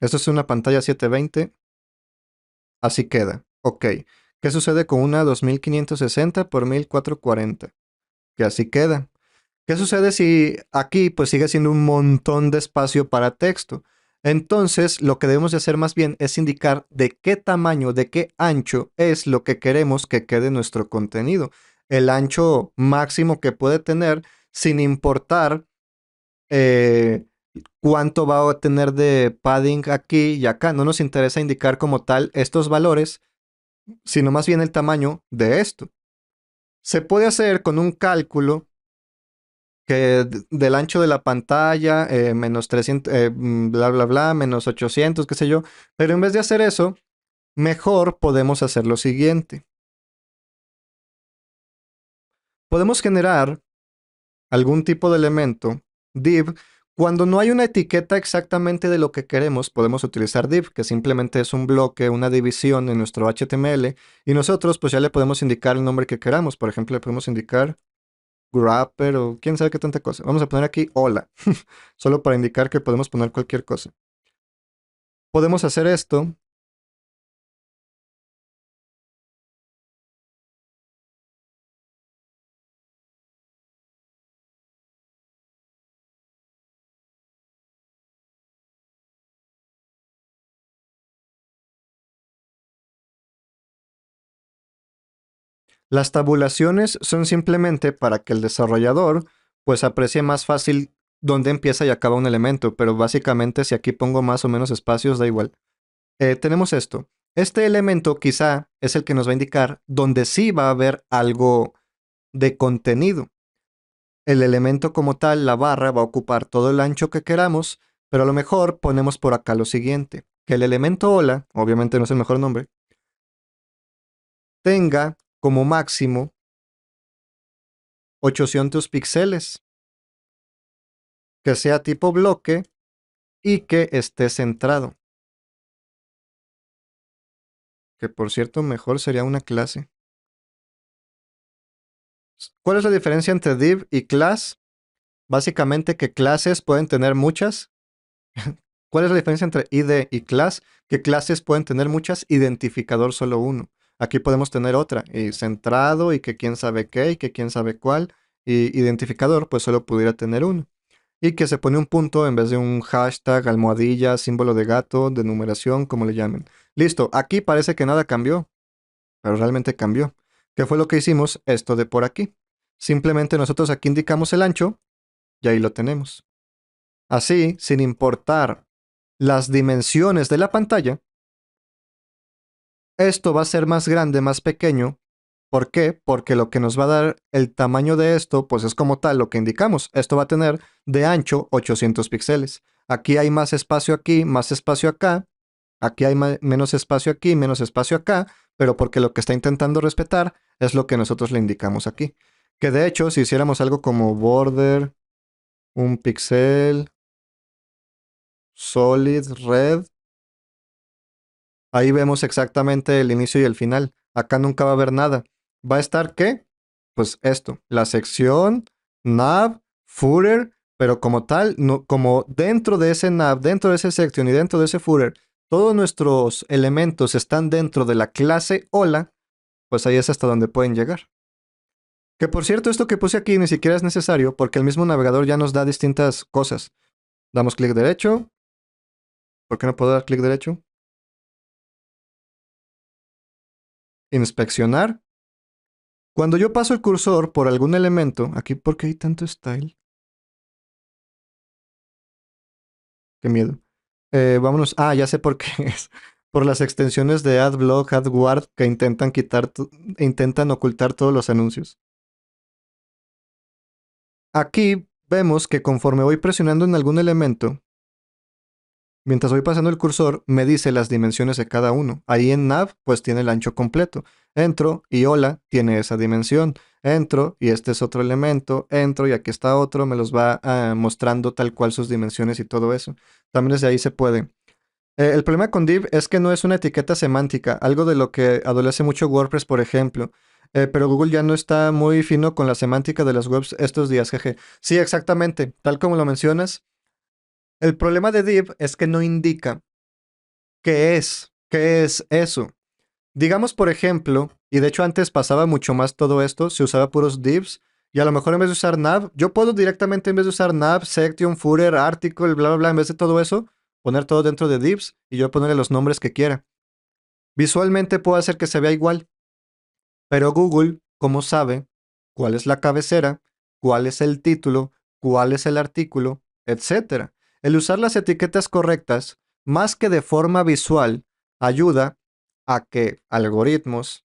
[SPEAKER 1] Esto es una pantalla 720, así queda. Ok. ¿Qué sucede con una 2560 por 1440? Que así queda. ¿Qué sucede si aquí pues sigue siendo un montón de espacio para texto? Entonces, lo que debemos de hacer más bien es indicar de qué tamaño, de qué ancho es lo que queremos que quede nuestro contenido. El ancho máximo que puede tener sin importar eh, cuánto va a tener de padding aquí y acá. No nos interesa indicar como tal estos valores, sino más bien el tamaño de esto. Se puede hacer con un cálculo que del ancho de la pantalla, menos 300, bla, bla, bla, menos 800, qué sé yo. Pero en vez de hacer eso, mejor podemos hacer lo siguiente. Podemos generar algún tipo de elemento, div, Cuando no hay una etiqueta exactamente de lo que queremos, podemos utilizar div, que simplemente es un bloque, una división en nuestro HTML, y nosotros pues ya le podemos indicar el nombre que queramos. Por ejemplo, le podemos indicar wrapper o quién sabe qué tanta cosa. Vamos a poner aquí hola, solo para indicar que podemos poner cualquier cosa. Podemos hacer esto. Las tabulaciones son simplemente para que el desarrollador pues aprecie más fácil dónde empieza y acaba un elemento, pero básicamente si aquí pongo más o menos espacios da igual. Tenemos esto. Este elemento quizá es el que nos va a indicar dónde sí va a haber algo de contenido. El elemento como tal, la barra, va a ocupar todo el ancho que queramos, pero a lo mejor ponemos por acá lo siguiente, que el elemento hola, obviamente no es el mejor nombre, tenga como máximo 800 píxeles, que sea tipo bloque y que esté centrado. Que por cierto, mejor sería una clase. ¿Cuál es la diferencia entre div y class? Básicamente que clases pueden tener muchas. ¿Cuál es la diferencia entre ID y class? Que clases pueden tener muchas, identificador solo uno. Aquí podemos tener otra, y centrado, y que quién sabe qué, y que quién sabe cuál, y identificador pues solo pudiera tener uno. Y que se pone un punto en vez de un hashtag, almohadilla, símbolo de gato, de numeración, como le llamen. Listo, aquí parece que nada cambió, pero realmente cambió. ¿Qué fue lo que hicimos? Esto de por aquí. Simplemente nosotros aquí indicamos el ancho, y ahí lo tenemos. Así, sin importar las dimensiones de la pantalla, esto va a ser más grande, más pequeño. ¿Por qué? Porque lo que nos va a dar el tamaño de esto, pues es como tal lo que indicamos. Esto va a tener de ancho 800 píxeles. Aquí hay más espacio aquí, más espacio acá. Aquí hay menos espacio aquí, menos espacio acá, pero porque lo que está intentando respetar es lo que nosotros le indicamos aquí. Que de hecho, si hiciéramos algo como border, un píxel, solid, red, ahí vemos exactamente el inicio y el final. Acá nunca va a haber nada. ¿Va a estar qué? Pues esto, la sección, nav, footer, pero como tal, no, como dentro de ese nav, dentro de ese section y dentro de ese footer, todos nuestros elementos están dentro de la clase hola, pues ahí es hasta donde pueden llegar. Que por cierto, esto que puse aquí ni siquiera es necesario porque el mismo navegador ya nos da distintas cosas. Damos clic derecho. ¿Por qué no puedo dar clic derecho? Inspeccionar. Cuando yo paso el cursor por algún elemento, aquí, ¿por qué hay tanto style? Qué miedo. Vámonos. Ah, ya sé por qué es. Por las extensiones de AdBlock, AdWord que intentan intentan ocultar todos los anuncios. Aquí vemos que conforme voy presionando en algún elemento, mientras voy pasando el cursor, me dice las dimensiones de cada uno. Ahí en nav, pues tiene el ancho completo. Entro y hola, tiene esa dimensión. Entro y este es otro elemento. Entro y aquí está otro. Me los va mostrando tal cual sus dimensiones y todo eso. También desde ahí se puede. El problema con div es que no es una etiqueta semántica, algo de lo que adolece mucho WordPress, por ejemplo. Pero Google ya no está muy fino con la semántica de las webs estos días, jeje. Sí, exactamente, tal como lo mencionas. El problema de div es que no indica qué es eso. Digamos, por ejemplo, y de hecho antes pasaba mucho más todo esto, se usaba puros divs, y a lo mejor en vez de usar nav, yo puedo directamente en vez de usar nav, section, footer, article, bla, bla, bla, en vez de todo eso, poner todo dentro de divs y yo ponerle los nombres que quiera. Visualmente puedo hacer que se vea igual, pero Google, ¿cómo sabe cuál es la cabecera, cuál es el título, cuál es el artículo, etcétera? El usar las etiquetas correctas, más que de forma visual, ayuda a que algoritmos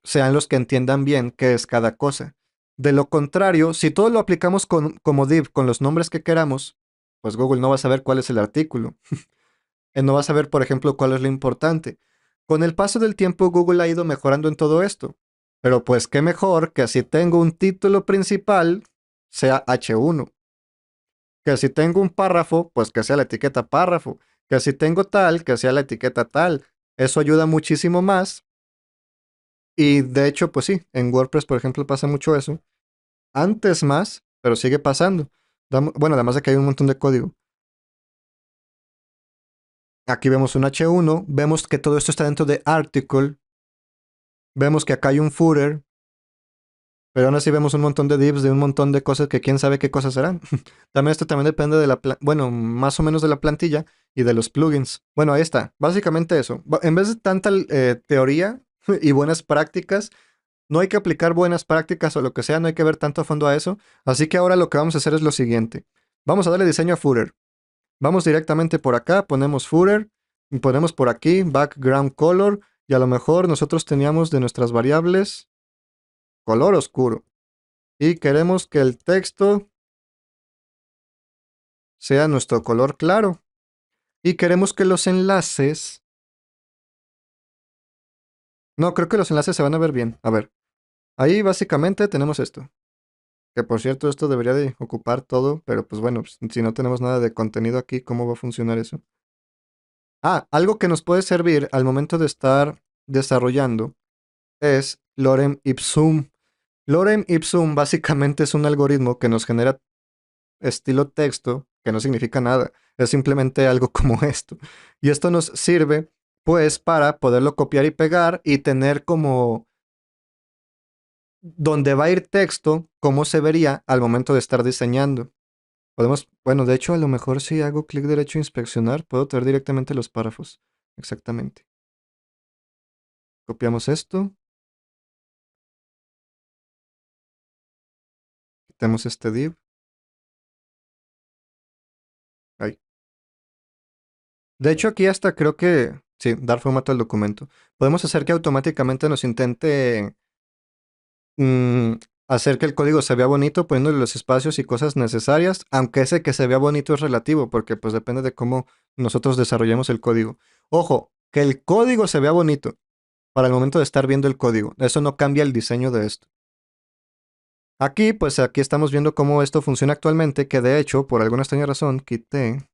[SPEAKER 1] sean los que entiendan bien qué es cada cosa. De lo contrario, si todo lo aplicamos como div con los nombres que queramos, pues Google no va a saber cuál es el artículo. Él no va a saber, por ejemplo, cuál es lo importante. Con el paso del tiempo, Google ha ido mejorando en todo esto. Pero pues qué mejor que así tengo un título principal, sea H1. Que si tengo un párrafo, pues que sea la etiqueta párrafo. Que si tengo tal, que sea la etiqueta tal. Eso ayuda muchísimo más. Y de hecho, pues sí, en WordPress, por ejemplo, pasa mucho eso. Antes más, pero sigue pasando. Bueno, además de que hay un montón de código. Aquí vemos un H1, vemos que todo esto está dentro de article, vemos que acá hay un footer, pero aún así vemos un montón de divs de un montón de cosas que quién sabe qué cosas serán. También esto también depende de bueno, más o menos de la plantilla y de los plugins. Bueno, ahí está. Básicamente eso. En vez de tanta teoría y buenas prácticas, no hay que aplicar buenas prácticas o lo que sea, no hay que ver tanto a fondo a eso. Así que ahora lo que vamos a hacer es lo siguiente. Vamos a darle diseño a footer. Vamos directamente por acá, ponemos footer, y ponemos por aquí background color y a lo mejor nosotros teníamos de nuestras variables color oscuro. Y queremos que el texto sea nuestro color claro. Y queremos que los enlaces... No, creo que los enlaces se van a ver bien. A ver, ahí básicamente tenemos esto. Que por cierto, esto debería de ocupar todo, pero pues bueno, pues, si no tenemos nada de contenido aquí, ¿cómo va a funcionar eso? Ah, algo que nos puede servir al momento de estar desarrollando es Lorem Ipsum. Lorem Ipsum básicamente es un algoritmo que nos genera estilo texto, que no significa nada, es simplemente algo como esto. Y esto nos sirve pues para poderlo copiar y pegar y tener como donde va a ir texto, cómo se vería al momento de estar diseñando. Podemos, bueno, de hecho a lo mejor si hago clic derecho a inspeccionar, puedo traer directamente los párrafos. Exactamente. Copiamos esto, quitamos este div. Ahí. De hecho, aquí hasta creo que, sí, dar formato al documento. Podemos hacer que automáticamente nos intente mm, hacer que el código se vea bonito poniéndole los espacios y cosas necesarias, aunque ese que se vea bonito es relativo, porque pues depende de cómo nosotros desarrollemos el código. Ojo, que el código se vea bonito para el momento de estar viendo el código. Eso no cambia el diseño de esto. Aquí, pues aquí estamos viendo cómo esto funciona actualmente, que de hecho, por alguna extraña razón, quité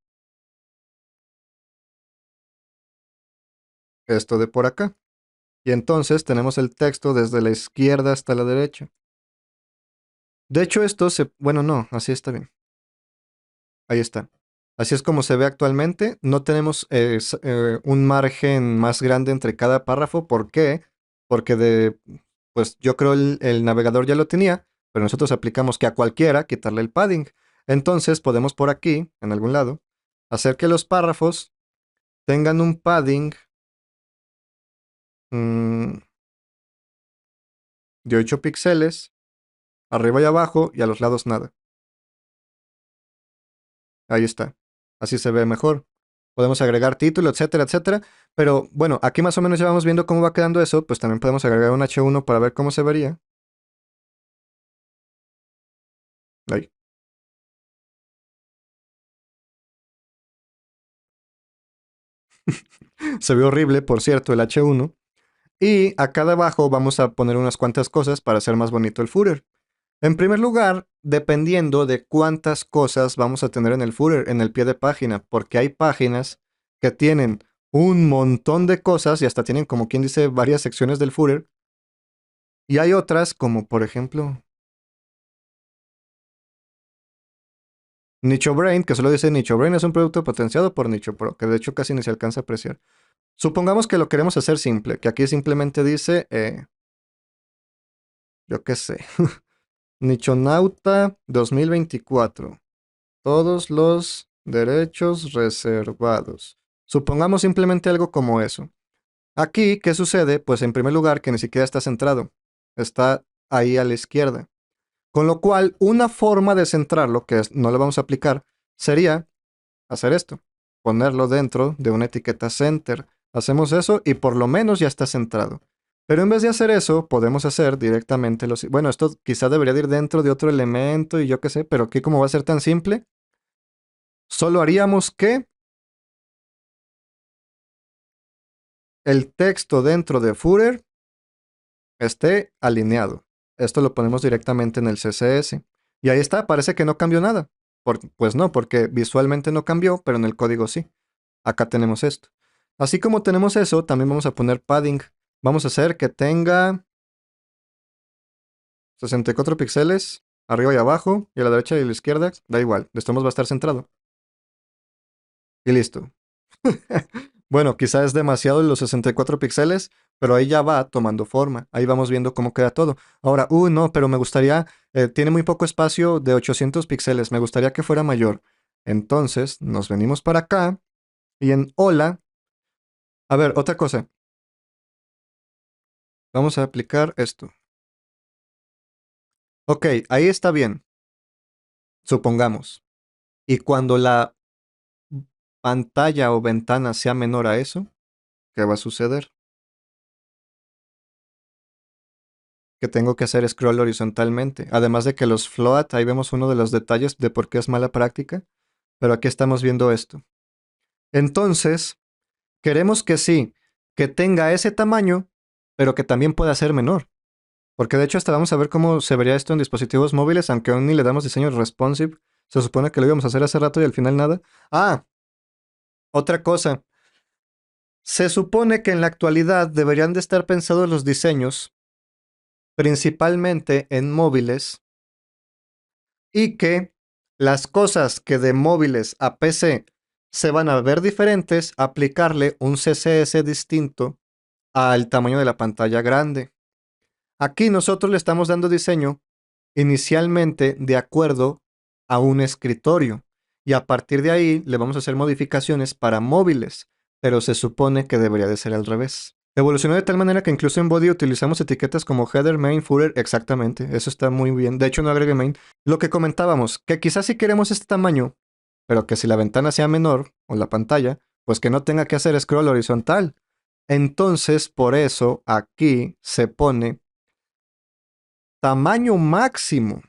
[SPEAKER 1] esto de por acá. Y entonces tenemos el texto desde la izquierda hasta la derecha. De hecho, esto se... Bueno, no, así está bien. Ahí está. Así es como se ve actualmente. No tenemos un margen más grande entre cada párrafo. ¿Por qué? Porque pues yo creo el navegador ya lo tenía, pero nosotros aplicamos que a cualquiera quitarle el padding. Entonces podemos por aquí, en algún lado, hacer que los párrafos tengan un padding mm, de 8 píxeles, arriba y abajo, y a los lados nada. Ahí está. Así se ve mejor. Podemos agregar título, etcétera, etcétera. Pero bueno, aquí más o menos ya vamos viendo cómo va quedando eso. Pues también podemos agregar un H1 para ver cómo se vería. Ahí. Se ve horrible, por cierto, el H1. Y acá de abajo vamos a poner unas cuantas cosas para hacer más bonito el footer. En primer lugar, dependiendo de cuántas cosas vamos a tener en el footer, en el pie de página, porque hay páginas que tienen un montón de cosas y hasta tienen, como quien dice, varias secciones del footer. Y hay otras, como por ejemplo Nicho Brain, que solo dice Nicho Brain es un producto potenciado por Nicho Pro, que de hecho casi ni se alcanza a apreciar. Supongamos que lo queremos hacer simple, que aquí simplemente dice, yo qué sé, Nichonauta 2024. Todos los derechos reservados. Supongamos simplemente algo como eso. Aquí, ¿qué sucede? Pues en primer lugar que ni siquiera está centrado. Está ahí a la izquierda. Con lo cual, una forma de centrarlo, que no le vamos a aplicar, sería hacer esto. Ponerlo dentro de una etiqueta center. Hacemos eso y por lo menos ya está centrado. Pero en vez de hacer eso, podemos hacer directamente los... Bueno, esto quizá debería de ir dentro de otro elemento y yo qué sé, pero aquí como va a ser tan simple, solo haríamos que el texto dentro de footer esté alineado. Esto lo ponemos directamente en el CSS. Y ahí está, parece que no cambió nada. Pues no, porque visualmente no cambió, pero en el código sí. Acá tenemos esto. Así como tenemos eso, también vamos a poner padding. Vamos a hacer que tenga 64 píxeles, arriba y abajo, y a la derecha y a la izquierda, da igual, de todos modos va a estar centrado. Y listo. Bueno, quizá es demasiado los 64 píxeles, pero ahí ya va tomando forma. Ahí vamos viendo cómo queda todo. Ahora, no, pero me gustaría, tiene muy poco espacio de 800 píxeles, me gustaría que fuera mayor. Entonces, nos venimos para acá y en hola, a ver, otra cosa, vamos a aplicar esto. Ok, ahí está bien, supongamos. Y cuando la pantalla o ventana sea menor a eso, ¿qué va a suceder? Que tengo que hacer scroll horizontalmente. Además de que los float, ahí vemos uno de los detalles de por qué es mala práctica, pero aquí estamos viendo esto. Entonces, queremos que sí, que tenga ese tamaño, pero que también pueda ser menor. Porque de hecho hasta vamos a ver cómo se vería esto en dispositivos móviles, aunque aún ni le damos diseño responsive. Se supone que lo íbamos a hacer hace rato y al final nada. Ah, otra cosa. Se supone que en la actualidad deberían de estar pensados los diseños principalmente en móviles y que las cosas que de móviles a PC se van a ver diferentes, aplicarle un CSS distinto al tamaño de la pantalla grande. Aquí nosotros le estamos dando diseño inicialmente de acuerdo a un escritorio y a partir de ahí le vamos a hacer modificaciones para móviles, pero se supone que debería de ser al revés. Evolucionó de tal manera que incluso en Body utilizamos etiquetas como header, main, footer, exactamente, eso está muy bien. De hecho no agregué main. Lo que comentábamos, que quizás si queremos este tamaño, pero que si la ventana sea menor o la pantalla, pues que no tenga que hacer scroll horizontal. Entonces, por eso aquí se pone tamaño máximo,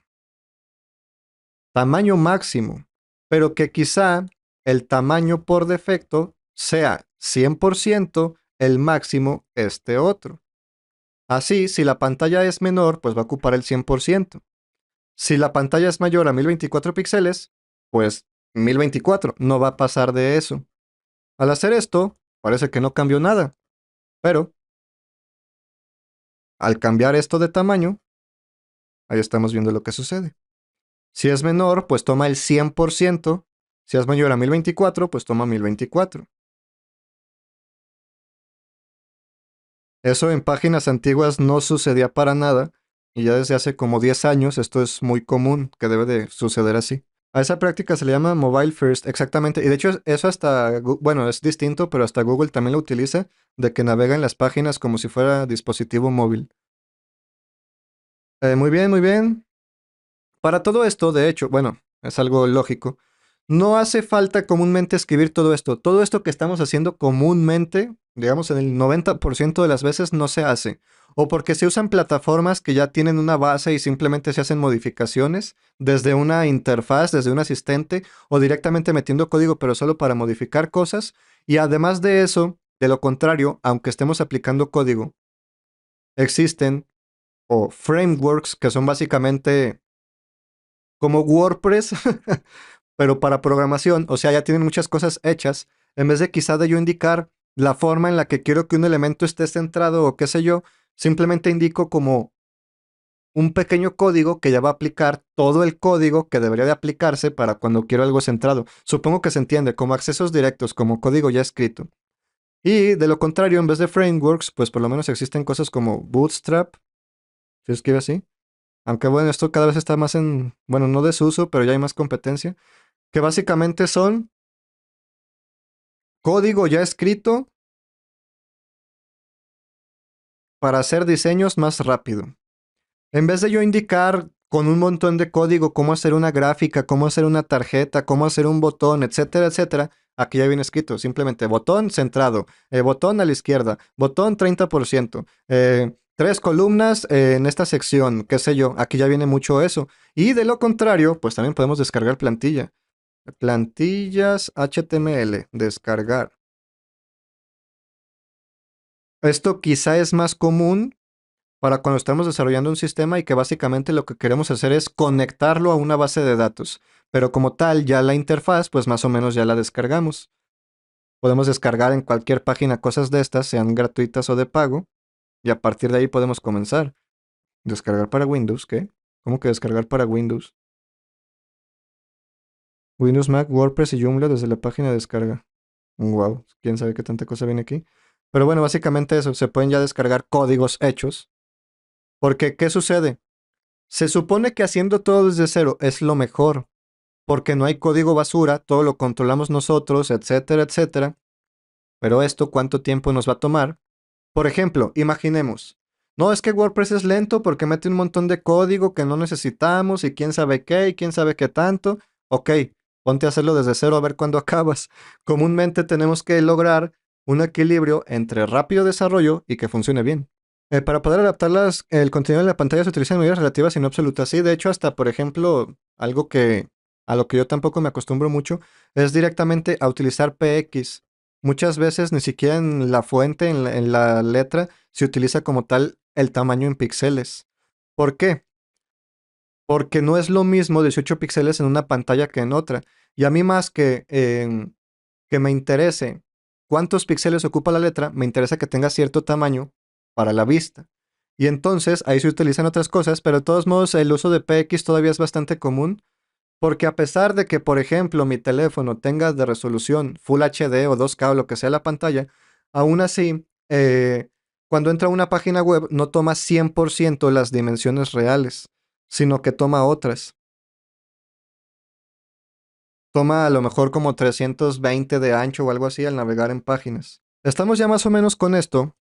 [SPEAKER 1] tamaño máximo, pero que quizá el tamaño por defecto sea 100%, el máximo este otro. Así, si la pantalla es menor, pues va a ocupar el 100%. Si la pantalla es mayor a 1024 píxeles, pues 1024, no va a pasar de eso. Al hacer esto, parece que no cambió nada, pero al cambiar esto de tamaño, ahí estamos viendo lo que sucede. Si es menor, pues toma el 100%. Si es mayor a 1024, pues toma 1024. Eso en páginas antiguas no sucedía para nada, y ya desde hace como 10 años esto es muy común, que debe de suceder así. A esa práctica se le llama Mobile First, exactamente. Y de hecho eso hasta, bueno, es distinto, pero hasta Google también lo utiliza, de que navega en las páginas como si fuera dispositivo móvil. Muy bien, muy bien. Para todo esto, de hecho, bueno, es algo lógico. No hace falta comúnmente escribir todo esto. Todo esto que estamos haciendo comúnmente, digamos en el 90% de las veces no se hace. O porque se usan plataformas que ya tienen una base y simplemente se hacen modificaciones desde una interfaz, desde un asistente o directamente metiendo código pero solo para modificar cosas. Y además de eso, de lo contrario, aunque estemos aplicando código, existen o frameworks que son básicamente como WordPress, pero para programación, o sea, ya tienen muchas cosas hechas, en vez de quizá de yo indicar la forma en la que quiero que un elemento esté centrado o qué sé yo, simplemente indico como un pequeño código que ya va a aplicar todo el código que debería de aplicarse para cuando quiero algo centrado. Supongo que se entiende como accesos directos, como código ya escrito. Y de lo contrario, en vez de frameworks, pues por lo menos existen cosas como Bootstrap, si escribe así. Aunque bueno, esto cada vez está más en, bueno, no desuso, pero ya hay más competencia, que básicamente son código ya escrito para hacer diseños más rápido. En vez de yo indicar con un montón de código cómo hacer una gráfica, cómo hacer una tarjeta, cómo hacer un botón, etcétera, etcétera, aquí ya viene escrito simplemente botón centrado, botón a la izquierda, botón 30%, tres columnas en esta sección, qué sé yo, aquí ya viene mucho eso. Y de lo contrario, pues también podemos descargar plantilla. Plantillas HTML, descargar. Esto quizá es más común para cuando estamos desarrollando un sistema y que básicamente lo que queremos hacer es conectarlo a una base de datos. pero como tal, ya la interfaz, pues más o menos ya la descargamos. Podemos descargar en cualquier página cosas de estas, sean gratuitas o de pago, y a partir de ahí podemos comenzar. ¿Descargar para Windows? ¿Qué? ¿Cómo que descargar para Windows? Windows, Mac, WordPress y Joomla desde la página de descarga. Wow, quién sabe qué tanta cosa viene aquí. Pero bueno, básicamente eso, se pueden ya descargar códigos hechos. Porque, ¿qué sucede? Se supone que haciendo todo desde cero es lo mejor, porque no hay código basura, todo lo controlamos nosotros, etcétera, etcétera. Pero esto, ¿cuánto tiempo nos va a tomar? Por ejemplo, imaginemos, no es que WordPress es lento porque mete un montón de código que no necesitamos y quién sabe qué y quién sabe qué tanto. Ok, ponte a hacerlo desde cero a ver cuándo acabas. Comúnmente tenemos que lograr un equilibrio entre rápido desarrollo y que funcione bien. Para poder adaptar el contenido en la pantalla se utilizan medidas relativas y no absolutas. Sí, de hecho, hasta por ejemplo, algo que a lo que yo tampoco me acostumbro mucho es directamente a utilizar PX. Muchas veces ni siquiera en la fuente, en la letra, se utiliza como tal el tamaño en píxeles. ¿Por qué? Porque no es lo mismo 18 píxeles en una pantalla que en otra. Y a mí más que me interese cuántos píxeles ocupa la letra, me interesa que tenga cierto tamaño para la vista. Y entonces ahí se utilizan otras cosas, pero de todos modos el uso de PX todavía es bastante común, porque a pesar de que, por ejemplo, mi teléfono tenga de resolución Full HD o 2K o lo que sea la pantalla, aún así, cuando entra a una página web no toma 100% las dimensiones reales, sino que toma otras. Toma a lo mejor como 320 de ancho o algo así al navegar en páginas. Estamos ya más o menos con esto.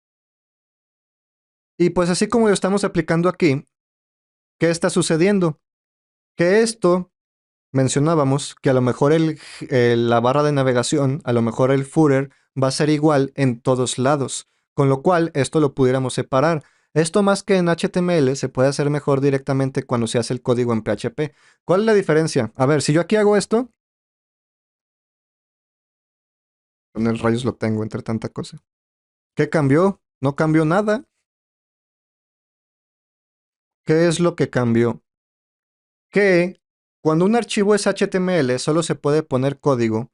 [SPEAKER 1] Y pues así como lo estamos aplicando aquí, ¿qué está sucediendo? Que esto mencionábamos que a lo mejor la barra de navegación, a lo mejor el footer va a ser igual en todos lados, con lo cual esto lo pudiéramos separar. Esto más que en HTML se puede hacer mejor directamente cuando se hace el código en PHP. ¿Cuál es la diferencia? A ver, si yo aquí hago esto, con el rayos lo tengo entre tanta cosa. ¿Qué cambió? No cambió nada. ¿Qué es lo que cambió? Que cuando un archivo es HTML solo se puede poner código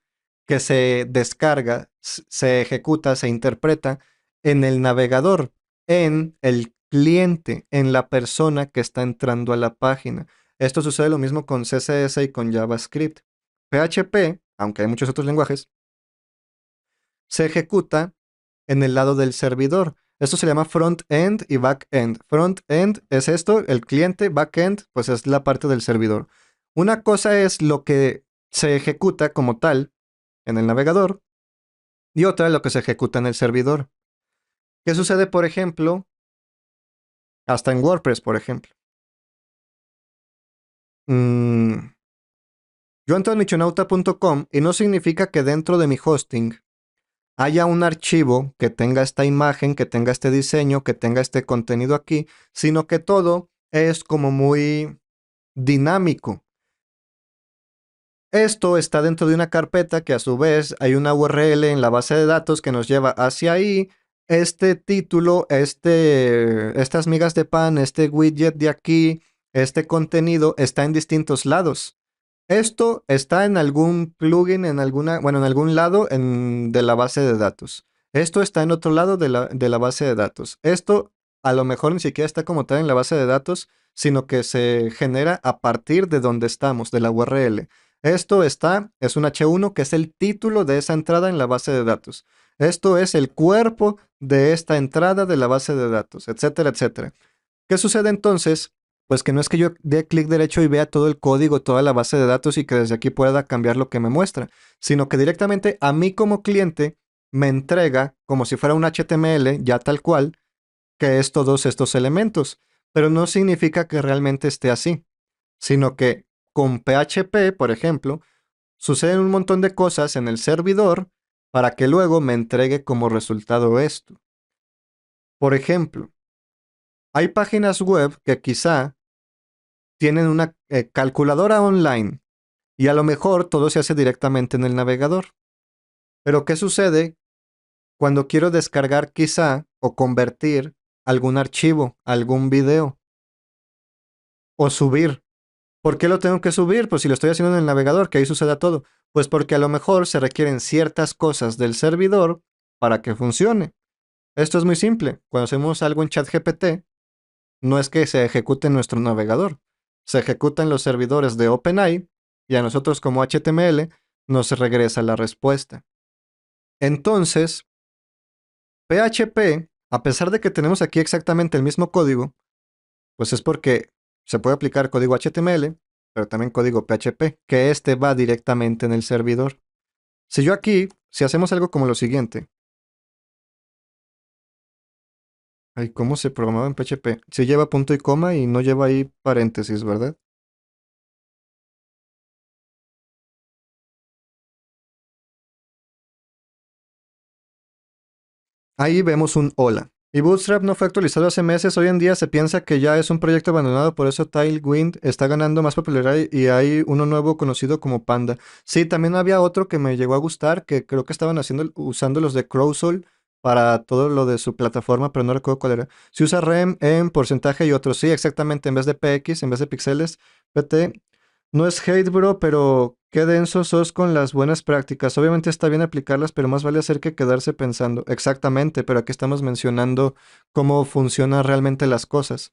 [SPEAKER 1] que se descarga, se ejecuta, se interpreta en el navegador, en el cliente, en la persona que está entrando a la página. Esto sucede lo mismo con CSS y con JavaScript. PHP, aunque hay muchos otros lenguajes, se ejecuta en el lado del servidor. Esto se llama front-end y back-end. Front-end es esto, el cliente, back-end, pues es la parte del servidor. Una cosa es lo que se ejecuta como tal en el navegador y otra lo que se ejecuta en el servidor. ¿Qué sucede, por ejemplo, hasta en WordPress, por ejemplo? Mm, yo entro en michonauta.com y no significa que dentro de mi hosting haya un archivo que tenga esta imagen, que tenga este diseño, que tenga este contenido aquí, sino que todo es como muy dinámico. Esto está dentro de una carpeta que a su vez hay una URL en la base de datos que nos lleva hacia ahí. Este título, estas migas de pan, este widget de aquí, este contenido está en distintos lados. Esto está en algún plugin, en alguna, bueno, en algún lado de la base de datos. Esto está en otro lado de la base de datos. Esto a lo mejor ni siquiera está como tal en la base de datos, sino que se genera a partir de donde estamos, de la URL. Esto es un H1 que es el título de esa entrada en la base de datos. Esto es el cuerpo de esta entrada de la base de datos, etcétera, etcétera. ¿Qué sucede entonces? Pues que no es que yo dé clic derecho y vea todo el código, toda la base de datos y que desde aquí pueda cambiar lo que me muestra, sino que directamente a mí como cliente me entrega como si fuera un HTML ya tal cual, que es todos estos elementos. Pero no significa que realmente esté así, sino que con PHP, por ejemplo, suceden un montón de cosas en el servidor para que luego me entregue como resultado esto. Por ejemplo, hay páginas web que quizá tienen una calculadora online y a lo mejor todo se hace directamente en el navegador. Pero ¿qué sucede cuando quiero descargar quizá o convertir algún archivo, algún video o subir? ¿Por qué lo tengo que subir? Pues si lo estoy haciendo en el navegador, que ahí suceda todo. Pues porque a lo mejor se requieren ciertas cosas del servidor para que funcione. Esto es muy simple. Cuando hacemos algo en ChatGPT, no es que se ejecute en nuestro navegador. Se ejecuta en los servidores de OpenAI y a nosotros como HTML nos regresa la respuesta. Entonces, PHP, a pesar de que tenemos aquí exactamente el mismo código, pues es porque se puede aplicar código HTML, pero también código PHP, que este va directamente en el servidor. Si yo aquí, si hacemos algo como lo siguiente, ay, ¿cómo se programaba en PHP? Si lleva punto y coma y no lleva ahí paréntesis, ¿verdad? Ahí vemos un hola. Y Bootstrap no fue actualizado hace meses. Hoy en día se piensa que ya es un proyecto abandonado, por eso Tailwind está ganando más popularidad y hay uno nuevo conocido como Panda. Sí, también había otro que me llegó a gustar, que creo que estaban haciendo, usando los de Crowdsoul para todo lo de su plataforma, pero no recuerdo cuál era. Se usa rem en porcentaje y otros. Sí, exactamente, en vez de px, en vez de píxeles, pt. No es hate, bro, pero qué denso sos con las buenas prácticas. Obviamente está bien aplicarlas, pero más vale hacer que quedarse pensando. Exactamente, pero aquí estamos mencionando cómo funcionan realmente las cosas.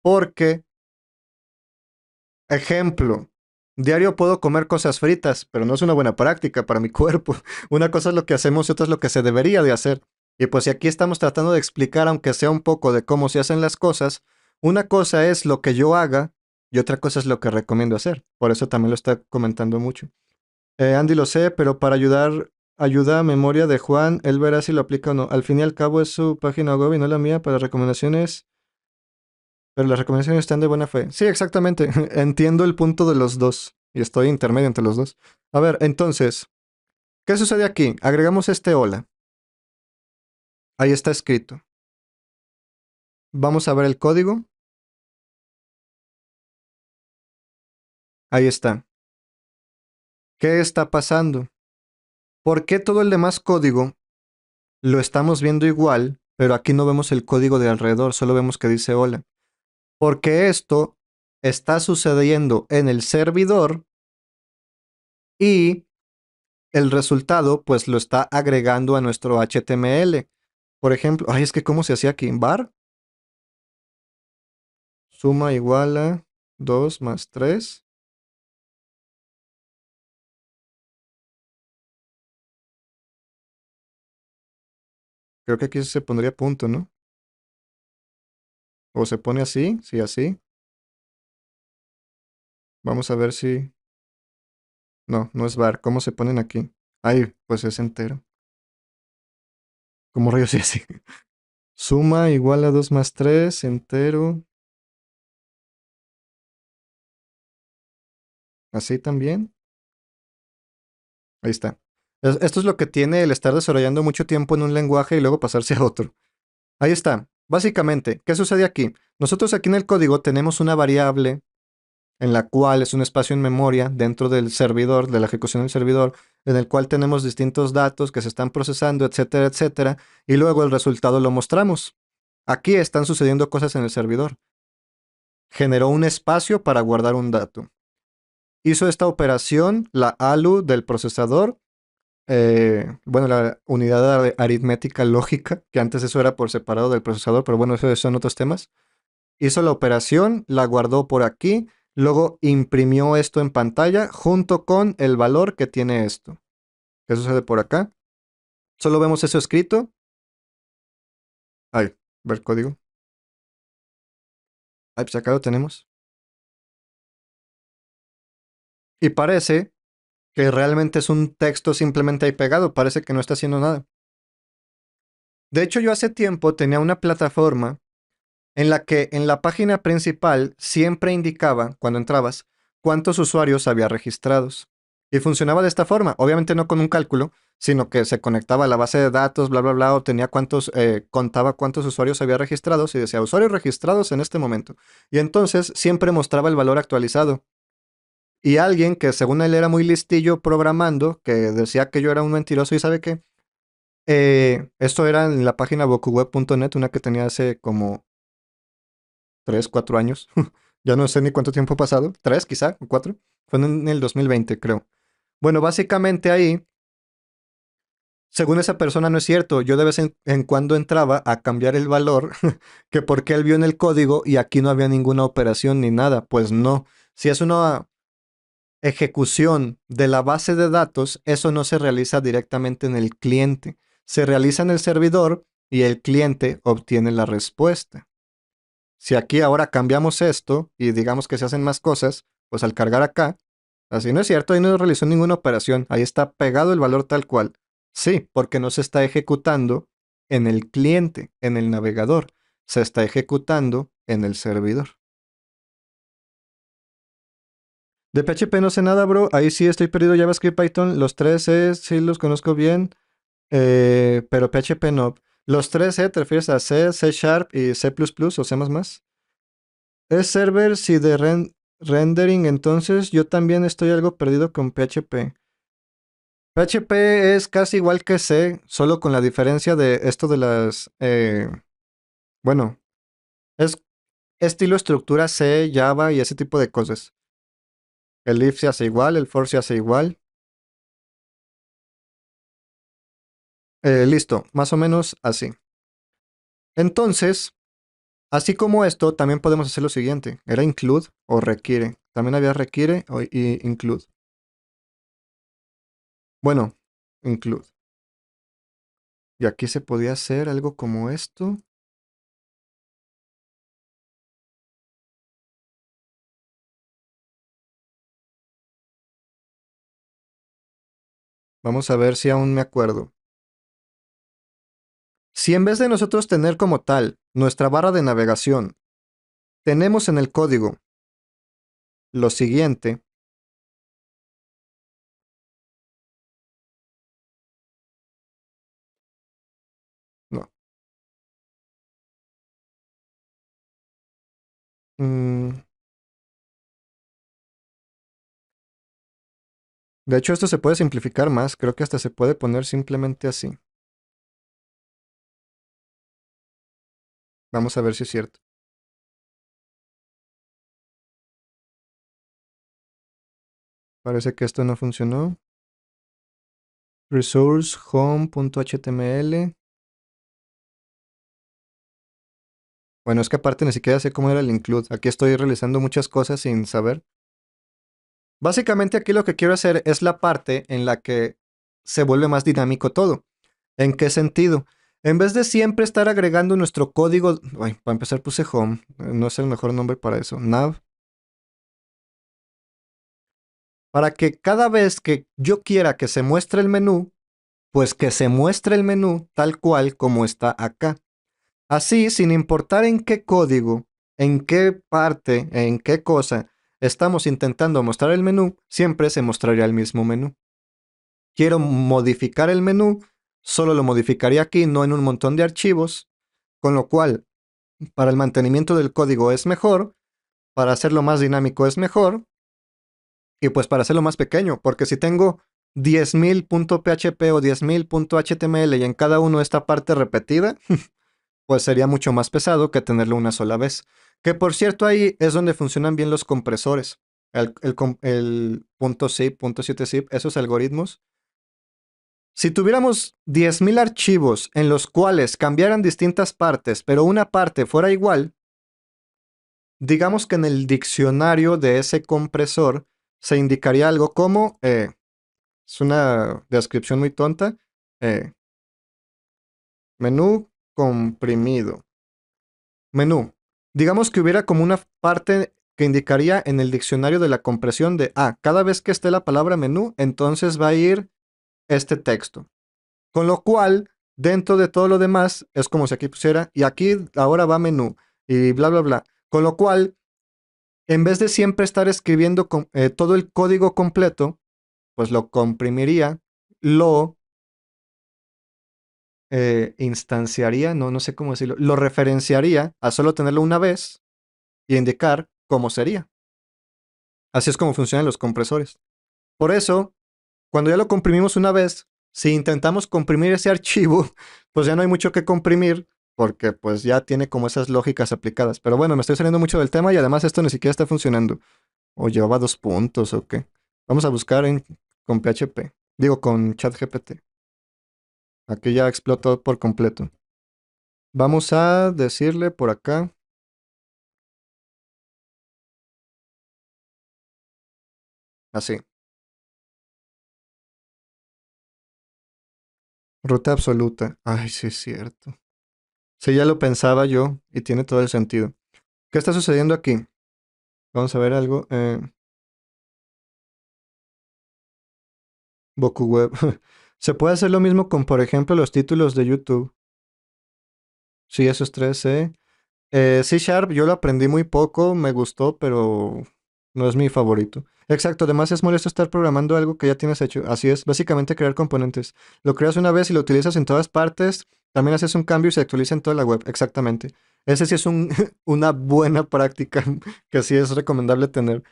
[SPEAKER 1] Porque, ejemplo, diario puedo comer cosas fritas, pero no es una buena práctica para mi cuerpo. Una cosa es lo que hacemos y otra es lo que se debería de hacer. Y pues si aquí estamos tratando de explicar, aunque sea un poco de cómo se hacen las cosas, una cosa es lo que yo haga y otra cosa es lo que recomiendo hacer. Por eso también lo está comentando mucho. Andy lo sé, pero para ayuda a memoria de Juan, él verá si lo aplica o no. Al fin y al cabo es su página web y no la mía para recomendaciones, pero las recomendaciones están de buena fe. Sí, exactamente. Entiendo el punto de los dos y estoy intermedio entre los dos. A ver, entonces, ¿qué sucede aquí? Agregamos este hola. Ahí está escrito. Vamos a ver el código. Ahí está. ¿Qué está pasando? ¿Por qué todo el demás código lo estamos viendo igual, pero aquí no vemos el código de alrededor, solo vemos que dice hola? Porque esto está sucediendo en el servidor y el resultado pues lo está agregando a nuestro HTML. Por ejemplo, ay, es que ¿cómo se hacía aquí? Var, suma igual a 2 más 3. Creo que aquí se pondría punto, ¿no? O se pone así, sí, así. Vamos a ver si... No, no es var. ¿Cómo se ponen aquí? Ay, pues es entero. ¿Cómo rayos sí así? Suma igual a 2 más 3 entero. Así también. Ahí está. Esto es lo que tiene el estar desarrollando mucho tiempo en un lenguaje y luego pasarse a otro. Ahí está. Básicamente, ¿qué sucede aquí? Nosotros aquí en el código tenemos una variable en la cual es un espacio en memoria dentro del servidor, de la ejecución del servidor, en el cual tenemos distintos datos que se están procesando, etcétera, etcétera, y luego el resultado lo mostramos. Aquí están sucediendo cosas en el servidor. Generó un espacio para guardar un dato. Hizo esta operación, la ALU del procesador, bueno, la unidad aritmética lógica, que antes eso era por separado del procesador, pero bueno, eso son otros temas. Hizo la operación, la guardó por aquí, luego imprimió esto en pantalla junto con el valor que tiene esto. ¿Qué sucede por acá? Solo vemos eso escrito. Ay, ver código. Ay, pues acá lo tenemos. Y parece que realmente es un texto simplemente ahí pegado, parece que no está haciendo nada. De hecho, yo hace tiempo tenía una plataforma en la que en la página principal siempre indicaba, cuando entrabas, cuántos usuarios había registrados. Y funcionaba de esta forma, obviamente no con un cálculo, sino que se conectaba a la base de datos, bla, bla, bla, o tenía contaba cuántos usuarios había registrados y decía usuarios registrados en este momento. Y entonces siempre mostraba el valor actualizado. Y alguien que según él era muy listillo programando, que decía que yo era un mentiroso y sabe qué, esto era en la página bokuweb.net, una que tenía hace como 3 4 años. Ya no sé ni cuánto tiempo ha pasado, 3 quizá, o 4. Fue en el 2020, creo. Bueno, básicamente ahí, según esa persona no es cierto, yo de vez en cuando entraba a cambiar el valor, que porque él vio en el código y aquí no había ninguna operación ni nada. Pues no. Si es una ejecución de la base de datos, eso no se realiza directamente en el cliente. Se realiza en el servidor y el cliente obtiene la respuesta. Si aquí ahora cambiamos esto y digamos que se hacen más cosas, pues al cargar acá, así no es cierto, ahí no realizó ninguna operación, ahí está pegado el valor tal cual. Sí, porque no se está ejecutando en el cliente, en el navegador, se está ejecutando en el servidor. De PHP no sé nada, bro. Ahí sí estoy perdido. JavaScript, Python. Los tres sí los conozco bien. Pero PHP no. Los tres te refieres a C, C Sharp y C++ o C++. Es server, sí, de rendering. Entonces yo también estoy algo perdido con PHP. PHP es casi igual que C, solo con la diferencia de esto de las... bueno, es estilo estructura C, Java y ese tipo de cosas. El if se hace igual, el for se hace igual. Listo, más o menos así. Entonces, así como esto, también podemos hacer lo siguiente. Era include o requiere. También había requiere y include. Bueno, include. Y aquí se podía hacer algo como esto. Vamos a ver si aún me acuerdo. Si en vez de nosotros tener como tal nuestra barra de navegación, tenemos en el código lo siguiente. No. mm, de hecho, esto se puede simplificar más. Creo que hasta se puede poner simplemente así. Vamos a ver si es cierto. Parece que esto no funcionó. Resource home.html. Bueno, es que aparte ni siquiera sé cómo era el include. Aquí estoy realizando muchas cosas sin saber. Básicamente aquí lo que quiero hacer es la parte en la que se vuelve más dinámico todo. ¿En qué sentido? En vez de siempre estar agregando nuestro código, ay, para empezar puse home, no es el mejor nombre para eso, nav, para que cada vez que yo quiera que se muestre el menú, pues que se muestre el menú tal cual como está acá. Así, sin importar en qué código, en qué parte, en qué cosa estamos intentando mostrar el menú, siempre se mostraría el mismo menú. Quiero modificar el menú, solo lo modificaría aquí, no en un montón de archivos, con lo cual, para el mantenimiento del código es mejor, para hacerlo más dinámico es mejor, y pues para hacerlo más pequeño, porque si tengo 10.000.php o 10.000.html y en cada uno esta parte repetida, pues sería mucho más pesado que tenerlo una sola vez. Que por cierto ahí es donde funcionan bien los compresores. El punto .zip, punto .7zip, esos algoritmos. Si tuviéramos 10.000 archivos en los cuales cambiaran distintas partes, pero una parte fuera igual, digamos que en el diccionario de ese compresor se indicaría algo como, es una descripción muy tonta, eh, menú comprimido. Menú. Digamos que hubiera como una parte que indicaría en el diccionario de la compresión de, cada vez que esté la palabra menú, entonces va a ir este texto. Con lo cual, dentro de todo lo demás, es como si aquí pusiera, y aquí ahora va menú, y bla, bla, bla. Con lo cual, en vez de siempre estar escribiendo todo el código completo, pues lo comprimiría, lo instanciaría, no sé cómo decirlo, lo referenciaría a solo tenerlo una vez y indicar cómo sería. Así es como funcionan los compresores. Por eso, cuando ya lo comprimimos una vez, si intentamos comprimir ese archivo, pues ya no hay mucho que comprimir porque pues ya tiene como esas lógicas aplicadas. Pero bueno, me estoy saliendo mucho del tema y además esto ni siquiera está funcionando. O llevaba 2 puntos o qué. Vamos a buscar con PHP. Digo, con ChatGPT. Aquí ya explotó por completo. Vamos a decirle por acá. Así. Ruta absoluta. Ay, sí es cierto. Sí, ya lo pensaba yo y tiene todo el sentido. ¿Qué está sucediendo aquí? Vamos a ver algo. Boku Web. Se puede hacer lo mismo con, por ejemplo, los títulos de YouTube. Sí, esos tres, ¿eh? C Sharp, yo lo aprendí muy poco, me gustó, pero no es mi favorito. Exacto, además es molesto estar programando algo que ya tienes hecho. Así es, básicamente crear componentes. Lo creas una vez y lo utilizas en todas partes, también haces un cambio y se actualiza en toda la web. Exactamente. Ese sí es una buena práctica que sí es recomendable tener.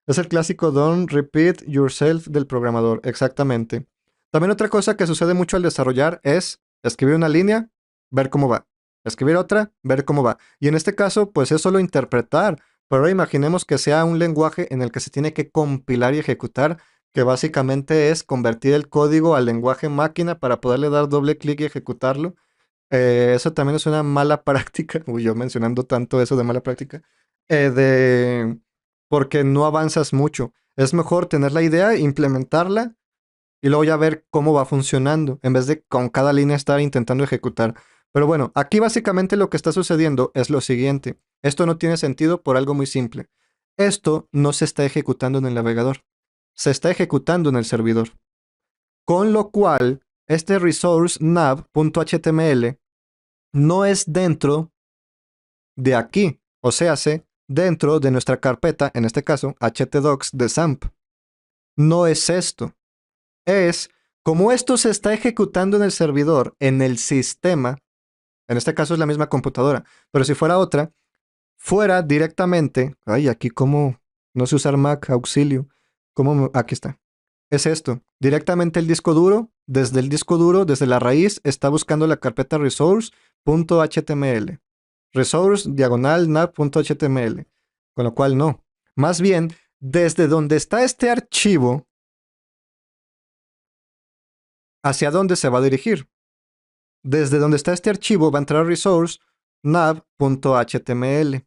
[SPEAKER 1] Es el clásico don't repeat yourself del programador. Exactamente. También otra cosa que sucede mucho al desarrollar es escribir una línea, ver cómo va. Escribir otra, ver cómo va. Y en este caso, pues es solo interpretar. Pero ahora imaginemos que sea un lenguaje en el que se tiene que compilar y ejecutar, que básicamente es convertir el código al lenguaje máquina para poderle dar doble clic y ejecutarlo. Eso también es una mala práctica. Uy, yo mencionando tanto eso de mala práctica. De porque no avanzas mucho. Es mejor tener la idea, implementarla y luego ya ver cómo va funcionando, en vez de con cada línea estar intentando ejecutar. Pero bueno, aquí básicamente lo que está sucediendo es lo siguiente. Esto no tiene sentido por algo muy simple. Esto no se está ejecutando en el navegador, se está ejecutando en el servidor. Con lo cual, este resource nav.html no es dentro de aquí, o sea, dentro de nuestra carpeta, en este caso, htdocs de XAMPP. No es esto. Es como esto se está ejecutando en el servidor, en el sistema, en este caso es la misma computadora, pero si fuera otra, fuera directamente, ay, aquí como no sé usar Mac auxilio, aquí está. Es esto, directamente el disco duro, desde el disco duro, desde la raíz, está buscando la carpeta resource.html. Resource diagonal nav.html. Con lo cual no. Más bien, desde donde está este archivo, ¿hacia dónde se va a dirigir? Desde donde está este archivo va a entrar resource nav.html.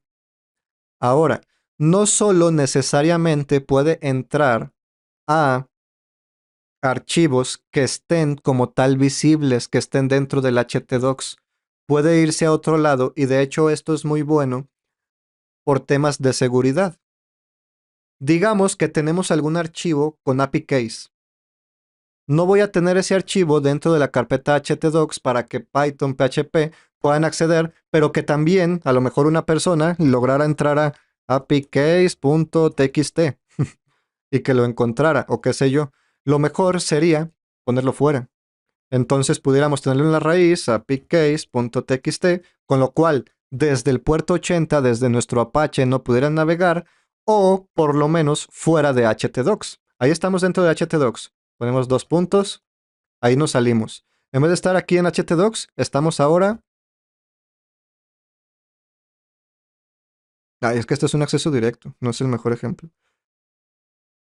[SPEAKER 1] Ahora, no solo necesariamente puede entrar a archivos que estén como tal visibles, que estén dentro del htdocs. Puede irse a otro lado y de hecho esto es muy bueno por temas de seguridad. Digamos que tenemos algún archivo con API case. No voy a tener ese archivo dentro de la carpeta htdocs para que Python, PHP puedan acceder, pero que también a lo mejor una persona lograra entrar a apicase.txt y que lo encontrara, o qué sé yo. Lo mejor sería ponerlo fuera. Entonces pudiéramos tenerlo en la raíz, apicase.txt, con lo cual desde el puerto 80, desde nuestro Apache, no pudieran navegar, o por lo menos fuera de htdocs. Ahí estamos dentro de htdocs. Ponemos 2 puntos, ahí nos salimos. En vez de estar aquí en htdocs, estamos ahora... Ah, es que esto es un acceso directo, no es el mejor ejemplo.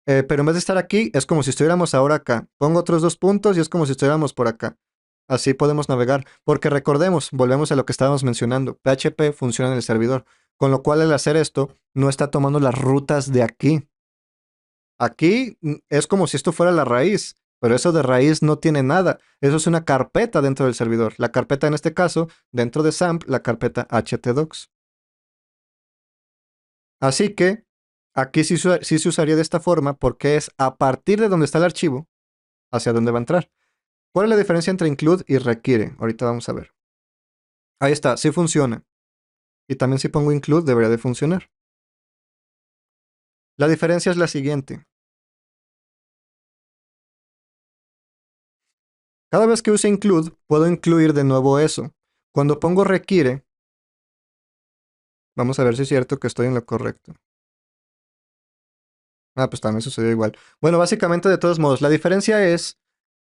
[SPEAKER 1] Pero en vez de estar aquí, es como si estuviéramos ahora acá. Pongo otros 2 puntos y es como si estuviéramos por acá. Así podemos navegar. Porque recordemos, volvemos a lo que estábamos mencionando. PHP funciona en el servidor. Con lo cual, al hacer esto, no está tomando las rutas de aquí. Aquí es como si esto fuera la raíz. Pero eso de raíz no tiene nada. Eso es una carpeta dentro del servidor. La carpeta, en este caso, dentro de XAMPP, la carpeta htdocs. Así que aquí sí se usaría de esta forma porque es a partir de donde está el archivo hacia dónde va a entrar. ¿Cuál es la diferencia entre include y requiere? Ahorita vamos a ver. Ahí está, sí funciona. Y también si pongo include debería de funcionar. La diferencia es la siguiente. Cada vez que use include, puedo incluir de nuevo eso. Cuando pongo requiere, vamos a ver si es cierto que estoy en lo correcto. Ah, pues también sucedió igual. Bueno, básicamente de todos modos, la diferencia es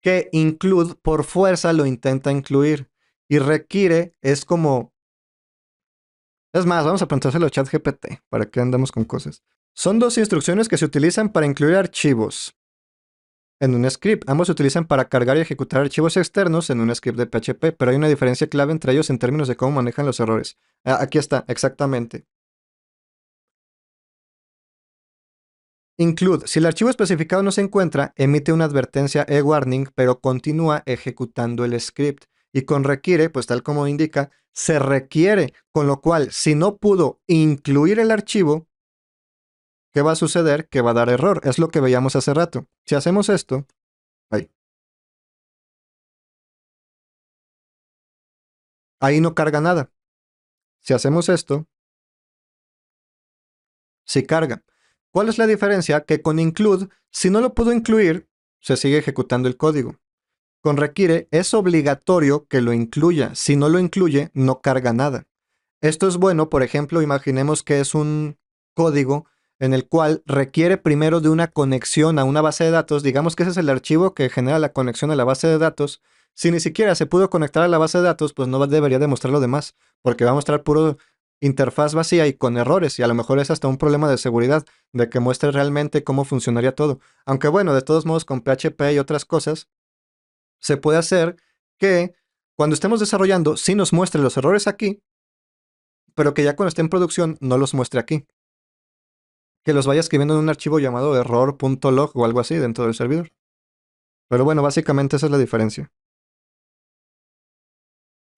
[SPEAKER 1] que include por fuerza lo intenta incluir. Y requiere es como... Es más, vamos a preguntárselo a ChatGPT para que andemos con cosas. Son dos instrucciones que se utilizan para incluir archivos en un script. Ambos se utilizan para cargar y ejecutar archivos externos en un script de PHP, pero hay una diferencia clave entre ellos en términos de cómo manejan los errores. Aquí está, exactamente. Include, si el archivo especificado no se encuentra, emite una advertencia e-warning, pero continúa ejecutando el script. Y con requiere, pues tal como indica, se requiere, con lo cual, si no pudo incluir el archivo, ¿qué va a suceder? Que va a dar error. Es lo que veíamos hace rato. Si hacemos esto, ahí, ahí no carga nada. Si hacemos esto, sí carga. ¿Cuál es la diferencia? Que con include, si no lo pudo incluir, se sigue ejecutando el código. Con requiere, es obligatorio que lo incluya. Si no lo incluye, no carga nada. Esto es bueno, por ejemplo, imaginemos que es un código en el cual requiere primero de una conexión a una base de datos. Digamos que ese es el archivo que genera la conexión a la base de datos. Si ni siquiera se pudo conectar a la base de datos, pues no debería demostrar lo demás, porque va a mostrar puro interfaz vacía y con errores, y a lo mejor es hasta un problema de seguridad, de que muestre realmente cómo funcionaría todo. Aunque bueno, de todos modos, con PHP y otras cosas, se puede hacer que cuando estemos desarrollando, sí nos muestre los errores aquí, pero que ya cuando esté en producción no los muestre aquí. Que los vaya escribiendo en un archivo llamado error.log o algo así dentro del servidor. Pero bueno, básicamente esa es la diferencia.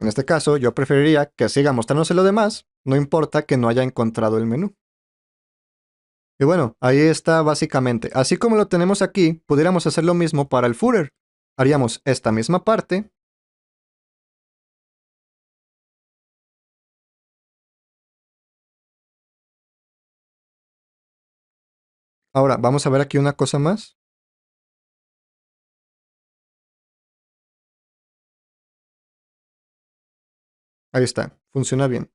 [SPEAKER 1] En este caso, yo preferiría que siga mostrándose lo demás, no importa que no haya encontrado el menú. Y bueno, ahí está básicamente. Así como lo tenemos aquí, pudiéramos hacer lo mismo para el footer. Haríamos esta misma parte. Ahora, vamos a ver aquí una cosa más. Ahí está, funciona bien.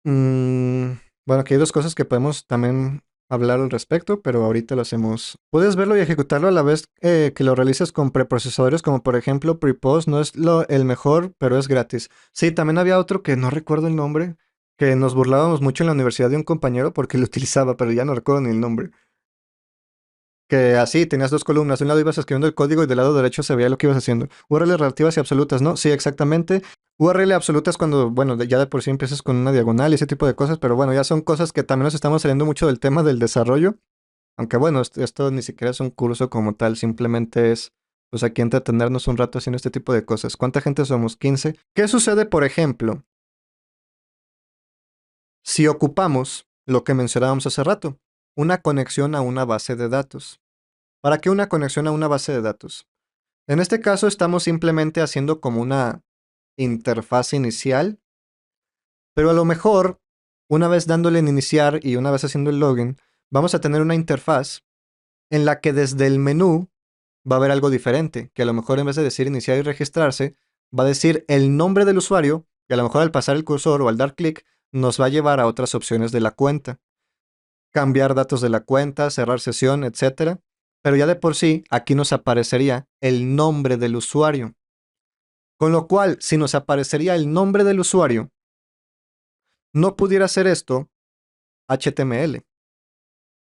[SPEAKER 1] Mm, bueno, aquí hay dos cosas que podemos también hablar al respecto, pero ahorita lo hacemos. Puedes verlo y ejecutarlo a la vez que lo realices con preprocesadores, como por ejemplo Prepost. No es el mejor, pero es gratis. Sí, también había otro que no recuerdo el nombre, que nos burlábamos mucho en la universidad de un compañero porque lo utilizaba, pero ya no recuerdo ni el nombre. Que así tenías dos columnas, de un lado ibas escribiendo el código y del lado derecho se veía lo que ibas haciendo. URL relativas y absolutas, ¿no? Sí, exactamente. URL absolutas cuando, bueno, ya de por sí empiezas con una diagonal y ese tipo de cosas, pero bueno, ya son cosas que también nos estamos saliendo mucho del tema del desarrollo. Aunque bueno, esto ni siquiera es un curso como tal, simplemente es, pues aquí entretenernos un rato haciendo este tipo de cosas. ¿Cuánta gente somos? 15. ¿Qué sucede, por ejemplo, si ocupamos lo que mencionábamos hace rato? Una conexión a una base de datos. ¿Para qué una conexión a una base de datos? En este caso estamos simplemente haciendo como una interfaz inicial, pero a lo mejor, una vez dándole en iniciar y una vez haciendo el login, vamos a tener una interfaz en la que desde el menú va a haber algo diferente, que a lo mejor en vez de decir iniciar y registrarse, va a decir el nombre del usuario y a lo mejor al pasar el cursor o al dar clic nos va a llevar a otras opciones de la cuenta. Cambiar datos de la cuenta, cerrar sesión, etcétera. Pero ya de por sí, aquí nos aparecería el nombre del usuario. Con lo cual, si nos aparecería el nombre del usuario, no pudiera ser esto HTML.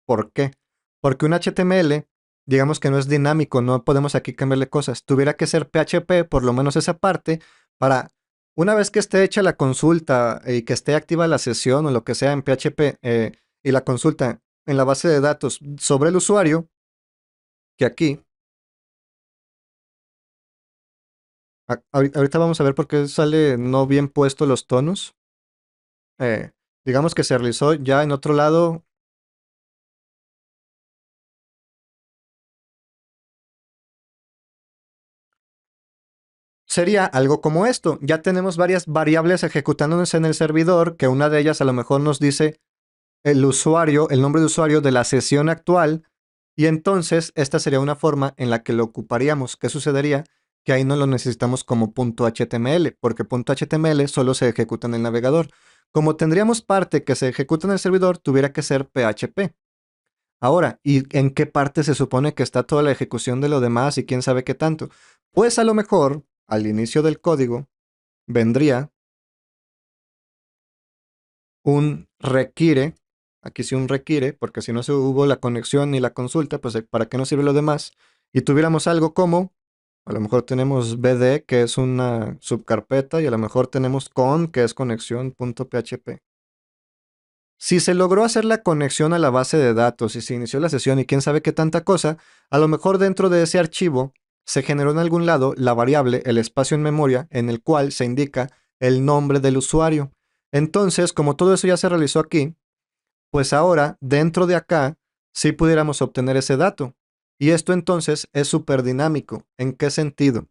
[SPEAKER 1] ¿Por qué? Porque un HTML, digamos que no es dinámico, no podemos aquí cambiarle cosas. Tuviera que ser PHP, por lo menos esa parte, para una vez que esté hecha la consulta y que esté activa la sesión o lo que sea en PHP y la consulta en la base de datos sobre el usuario, que aquí, ahorita vamos a ver por qué sale no bien puesto los tonos. Eh, digamos que se realizó ya en otro lado. Sería algo como esto. Ya tenemos varias variables ejecutándose en el servidor, que una de ellas a lo mejor nos dice el usuario, el nombre de usuario de la sesión actual, y entonces esta sería una forma en la que lo ocuparíamos. ¿Qué sucedería? Que ahí no lo necesitamos como .html, porque .html solo se ejecuta en el navegador. Como tendríamos parte que se ejecuta en el servidor, tuviera que ser PHP. Ahora, ¿y en qué parte se supone que está toda la ejecución de lo demás y quién sabe qué tanto? Pues a lo mejor al inicio del código vendría un requiere, aquí sí un requiere, porque si no se hubo la conexión ni la consulta, pues ¿para qué nos sirve lo demás? Y tuviéramos algo como, a lo mejor tenemos BD, que es una subcarpeta, y a lo mejor tenemos con, que es conexión.php. Si se logró hacer la conexión a la base de datos y se inició la sesión y quién sabe qué tanta cosa, a lo mejor dentro de ese archivo se generó en algún lado la variable, el espacio en memoria, en el cual se indica el nombre del usuario. Entonces, como todo eso ya se realizó aquí, pues ahora dentro de acá sí pudiéramos obtener ese dato. Y esto entonces es súper dinámico. ¿En qué sentido?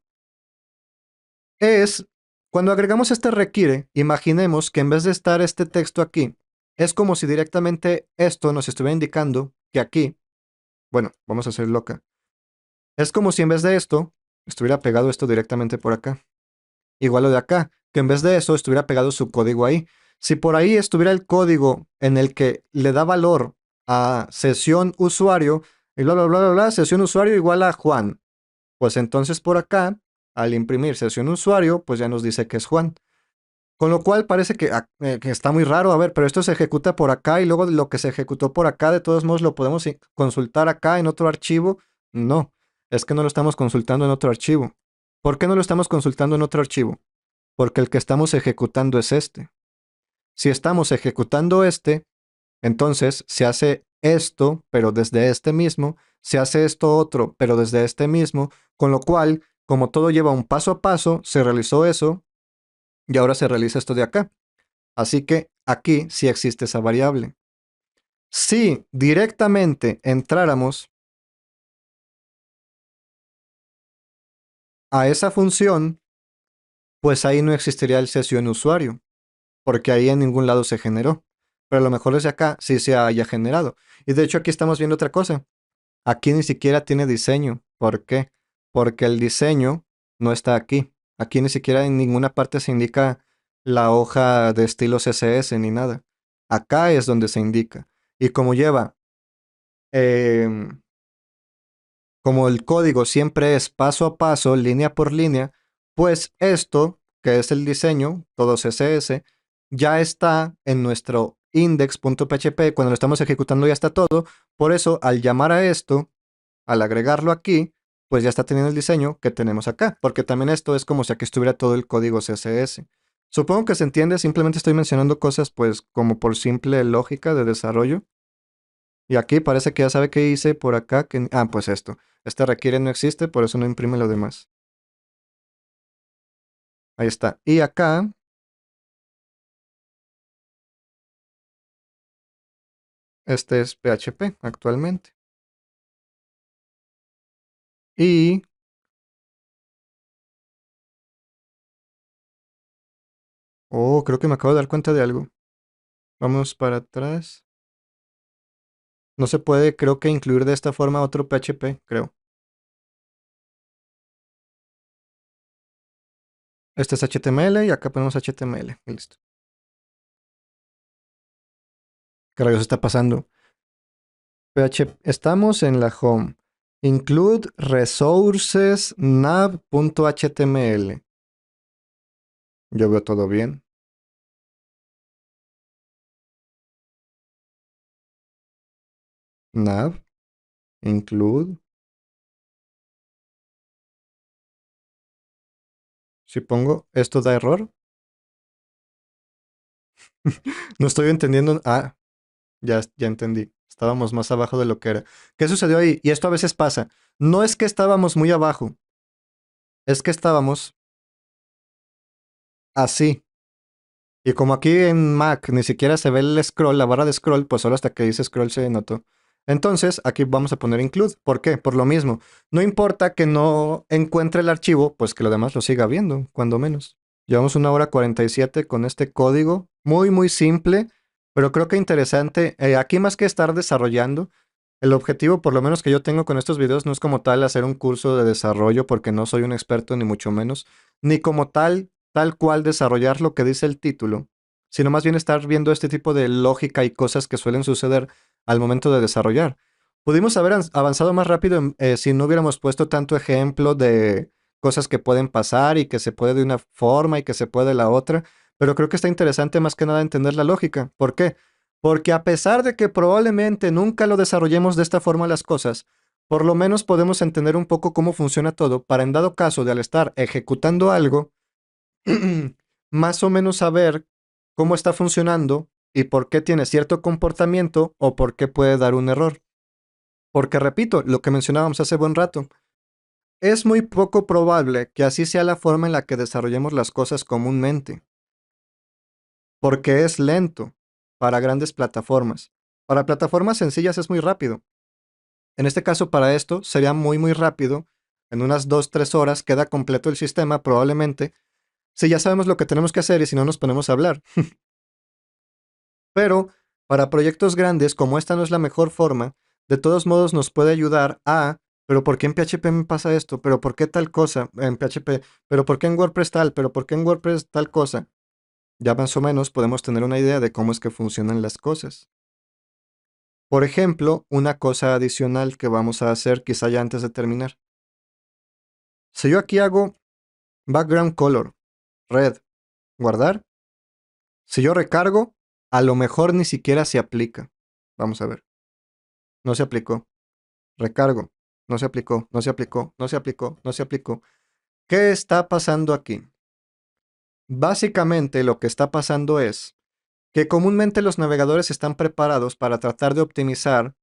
[SPEAKER 1] Es, cuando agregamos este requiere, imaginemos que en vez de estar este texto aquí, es como si directamente esto nos estuviera indicando que aquí, bueno, vamos a hacerlo acá. Es como si en vez de esto, estuviera pegado esto directamente por acá. Igual lo de acá, que en vez de eso estuviera pegado su código ahí. Si por ahí estuviera el código en el que le da valor a sesión usuario, y bla, bla, bla, bla, bla, sesión usuario igual a Juan, pues entonces por acá, al imprimir sesión usuario, pues ya nos dice que es Juan. Con lo cual parece que está muy raro, a ver, pero esto se ejecuta por acá y luego lo que se ejecutó por acá, de todos modos lo podemos consultar acá en otro archivo. No, es que no lo estamos consultando en otro archivo. ¿Por qué no lo estamos consultando en otro archivo? Porque el que estamos ejecutando es este. Si estamos ejecutando este, entonces se hace esto, pero desde este mismo, se hace esto otro, pero desde este mismo, con lo cual, como todo lleva un paso a paso, se realizó eso y ahora se realiza esto de acá. Así que aquí sí existe esa variable. Si directamente entráramos a esa función, pues ahí no existiría el sesión usuario, porque ahí en ningún lado se generó. Pero a lo mejor desde acá sí se haya generado. Y de hecho aquí estamos viendo otra cosa. Aquí ni siquiera tiene diseño. ¿Por qué? Porque el diseño no está aquí. Aquí ni siquiera en ninguna parte se indica la hoja de estilo CSS ni nada. Acá es donde se indica. Y como lleva em, como el código siempre es paso a paso, línea por línea, pues esto, que es el diseño, todo CSS, ya está en nuestro index.php, cuando lo estamos ejecutando ya está todo, por eso al llamar a esto, al agregarlo aquí, pues ya está teniendo el diseño que tenemos acá, porque también esto es como si aquí estuviera todo el código CSS. Supongo que se entiende, simplemente estoy mencionando cosas pues como por simple lógica de desarrollo. Y aquí parece que ya sabe qué hice por acá. Ah, pues esto. Este requiere no existe, por eso no imprime lo demás. Ahí está. Y acá, este es PHP actualmente. Y, oh, creo que me acabo de dar cuenta de algo. Vamos para atrás. No se puede, creo que incluir de esta forma otro PHP, creo. Este es HTML y acá ponemos HTML. Y listo. ¿Qué rayos está pasando? PHP. Estamos en la home. Include resources nav.html. Yo veo todo bien. Nav, include. Si pongo esto da error. No estoy entendiendo. Ah, ya entendí. Estábamos más abajo de lo que era. ¿Qué sucedió ahí? Y esto a veces pasa. No es que estábamos muy abajo. Es que estábamos así. Y como aquí en Mac ni siquiera se ve el scroll, la barra de scroll, pues solo hasta que dice scroll se notó. Entonces, aquí vamos a poner include. ¿Por qué? Por lo mismo. No importa que no encuentre el archivo, pues que lo demás lo siga viendo, cuando menos. Llevamos 1 hora 47 con este código. Muy, muy simple, pero creo que interesante. Aquí más que estar desarrollando, el objetivo, por lo menos que yo tengo con estos videos, no es como tal hacer un curso de desarrollo, porque no soy un experto, ni mucho menos, ni como tal cual desarrollar lo que dice el título, sino más bien estar viendo este tipo de lógica y cosas que suelen suceder al momento de desarrollar. Pudimos haber avanzado más rápido si no hubiéramos puesto tanto ejemplo de cosas que pueden pasar y que se puede de una forma y que se puede de la otra, pero creo que está interesante más que nada entender la lógica. ¿Por qué? Porque a pesar de que probablemente nunca lo desarrollemos de esta forma las cosas, por lo menos podemos entender un poco cómo funciona todo para en dado caso de al estar ejecutando algo, más o menos saber cómo está funcionando y por qué tiene cierto comportamiento o por qué puede dar un error. Porque repito, lo que mencionábamos hace buen rato, es muy poco probable que así sea la forma en la que desarrollemos las cosas comúnmente, porque es lento para grandes plataformas. Para plataformas sencillas es muy rápido. En este caso, para esto, sería muy rápido. En unas 2, 3 horas queda completo el sistema, probablemente, si ya sabemos lo que tenemos que hacer y si no nos ponemos a hablar. Pero para proyectos grandes, como esta no es la mejor forma, de todos modos nos puede ayudar a, pero ¿por qué en PHP me pasa esto? ¿Pero por qué tal cosa en PHP? ¿Pero por qué en WordPress tal? ¿Pero por qué en WordPress tal cosa? Ya más o menos podemos tener una idea de cómo es que funcionan las cosas. Por ejemplo, una cosa adicional que vamos a hacer quizá ya antes de terminar. Si yo aquí hago background color, red, guardar, si yo recargo, a lo mejor ni siquiera se aplica. Vamos a ver. No se aplicó. Recargo. No se aplicó, no se aplicó, no se aplicó, no se aplicó. ¿Qué está pasando aquí? Básicamente lo que está pasando es que comúnmente los navegadores están preparados para tratar de optimizar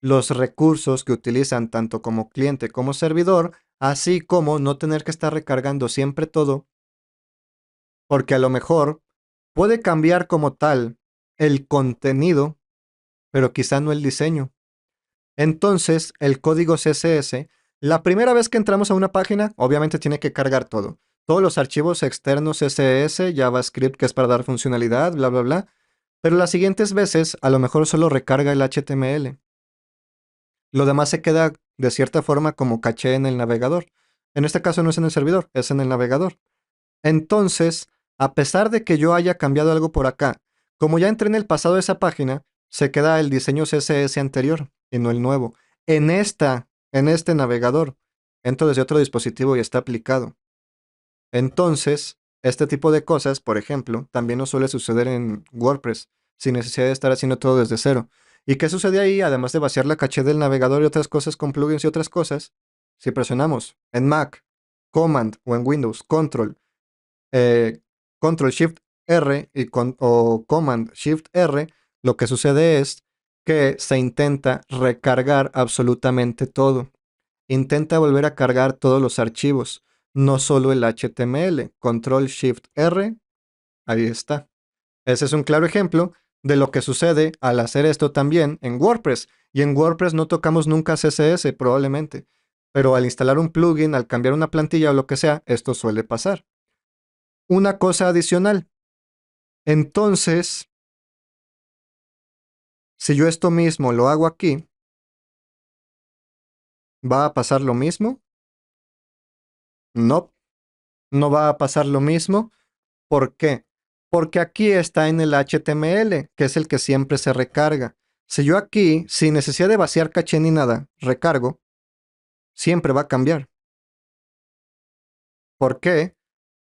[SPEAKER 1] los recursos que utilizan tanto como cliente como servidor, así como no tener que estar recargando siempre todo, porque a lo mejor puede cambiar como tal el contenido, pero quizá no el diseño. Entonces, el código CSS, la primera vez que entramos a una página, obviamente tiene que cargar todo. Todos los archivos externos CSS, JavaScript, que es para dar funcionalidad, bla, bla, bla. Pero las siguientes veces, a lo mejor solo recarga el HTML. Lo demás se queda de cierta forma como caché en el navegador. En este caso no es en el servidor, es en el navegador. Entonces, a pesar de que yo haya cambiado algo por acá, como ya entré en el pasado de esa página, se queda el diseño CSS anterior y no el nuevo. En este navegador, entro desde otro dispositivo y está aplicado. Entonces, este tipo de cosas, por ejemplo, también nos suele suceder en WordPress, sin necesidad de estar haciendo todo desde cero. ¿Y qué sucede ahí? Además de vaciar la caché del navegador y otras cosas con plugins y otras cosas, si presionamos en Mac, Command o en Windows, Control, eh, Control Shift R o Command Shift R, lo que sucede es que se intenta recargar absolutamente todo. Intenta volver a cargar todos los archivos, no solo el HTML. Control Shift R, ahí está. Ese es un claro ejemplo de lo que sucede al hacer esto también en WordPress. Y en WordPress no tocamos nunca CSS probablemente, pero al instalar un plugin, al cambiar una plantilla o lo que sea, esto suele pasar. Una cosa adicional. Entonces, si yo esto mismo lo hago aquí, ¿va a pasar lo mismo? No, no va a pasar lo mismo. ¿Por qué? Porque aquí está en el HTML, que es el que siempre se recarga. Si yo aquí, sin necesidad de vaciar caché ni nada, recargo, siempre va a cambiar. ¿Por qué?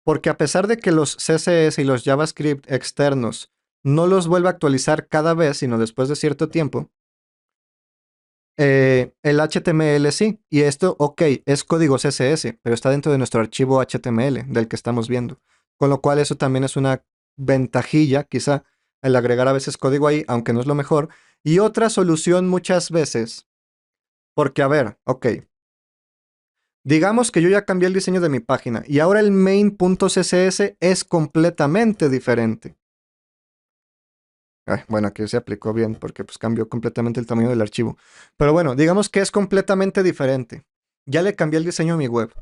[SPEAKER 1] Porque a pesar de que los CSS y los JavaScript externos no los vuelve a actualizar cada vez, sino después de cierto tiempo, el HTML sí, y esto, ok, es código CSS, pero está dentro de nuestro archivo HTML del que estamos viendo. Con lo cual eso también es una ventajilla, quizá, el agregar a veces código ahí, aunque no es lo mejor. Y otra solución muchas veces, porque a ver, ok, digamos que yo ya cambié el diseño de mi página y ahora el main.css es completamente diferente. Bueno, aquí se aplicó bien porque pues cambió completamente el tamaño del archivo. Pero bueno, digamos que es completamente diferente. Ya le cambié el diseño a mi web.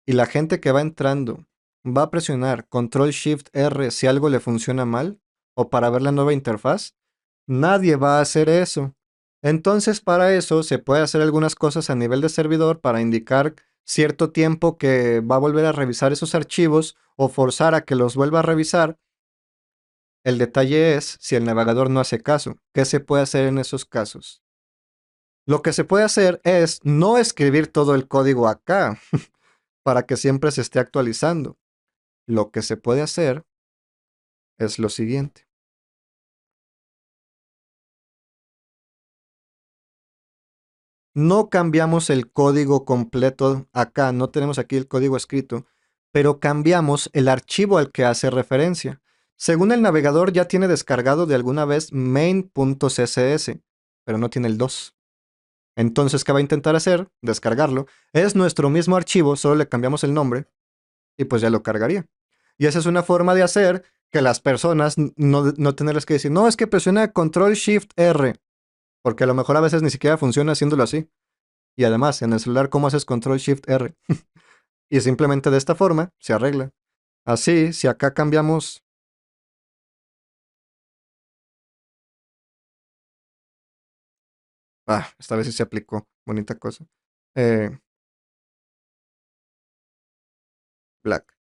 [SPEAKER 1] Y la gente que va entrando va a presionar Control Shift R si algo le funciona mal o para ver la nueva interfaz. Nadie va a hacer eso. Entonces, para eso se puede hacer algunas cosas a nivel de servidor para indicar cierto tiempo que va a volver a revisar esos archivos o forzar a que los vuelva a revisar. El detalle es si el navegador no hace caso. ¿Qué se puede hacer en esos casos? Lo que se puede hacer es no escribir todo el código acá. para que siempre se esté actualizando. Lo que se puede hacer es lo siguiente. No cambiamos el código completo acá, no tenemos aquí el código escrito, pero cambiamos el archivo al que hace referencia. Según el navegador ya tiene descargado de alguna vez main.css, pero no tiene el 2. Entonces, ¿qué va a intentar hacer? Descargarlo. Es nuestro mismo archivo, solo le cambiamos el nombre y pues ya lo cargaría. Y esa es una forma de hacer que las personas no tenerles que decir, no, es que presiona Control Shift R, porque a lo mejor a veces ni siquiera funciona haciéndolo así. Y además, en el celular, ¿cómo haces Control Shift R? Y simplemente de esta forma se arregla. Así, si acá cambiamos... Ah, esta vez sí se aplicó. Bonita cosa. Eh, Black.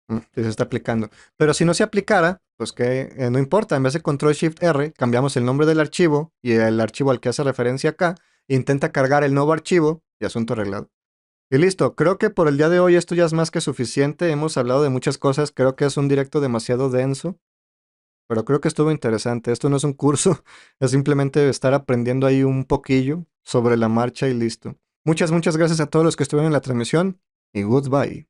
[SPEAKER 1] Sí se está aplicando. Pero si no se aplicara, pues que no importa. En vez de Control Shift R, cambiamos el nombre del archivo y el archivo al que hace referencia acá. Intenta cargar el nuevo archivo y asunto arreglado. Y listo, creo que por el día de hoy esto ya es más que suficiente. Hemos hablado de muchas cosas. Creo que es un directo demasiado denso. Pero creo que estuvo interesante. Esto no es un curso, es simplemente estar aprendiendo ahí un poquillo sobre la marcha y listo. Muchas gracias a todos los que estuvieron en la transmisión y goodbye.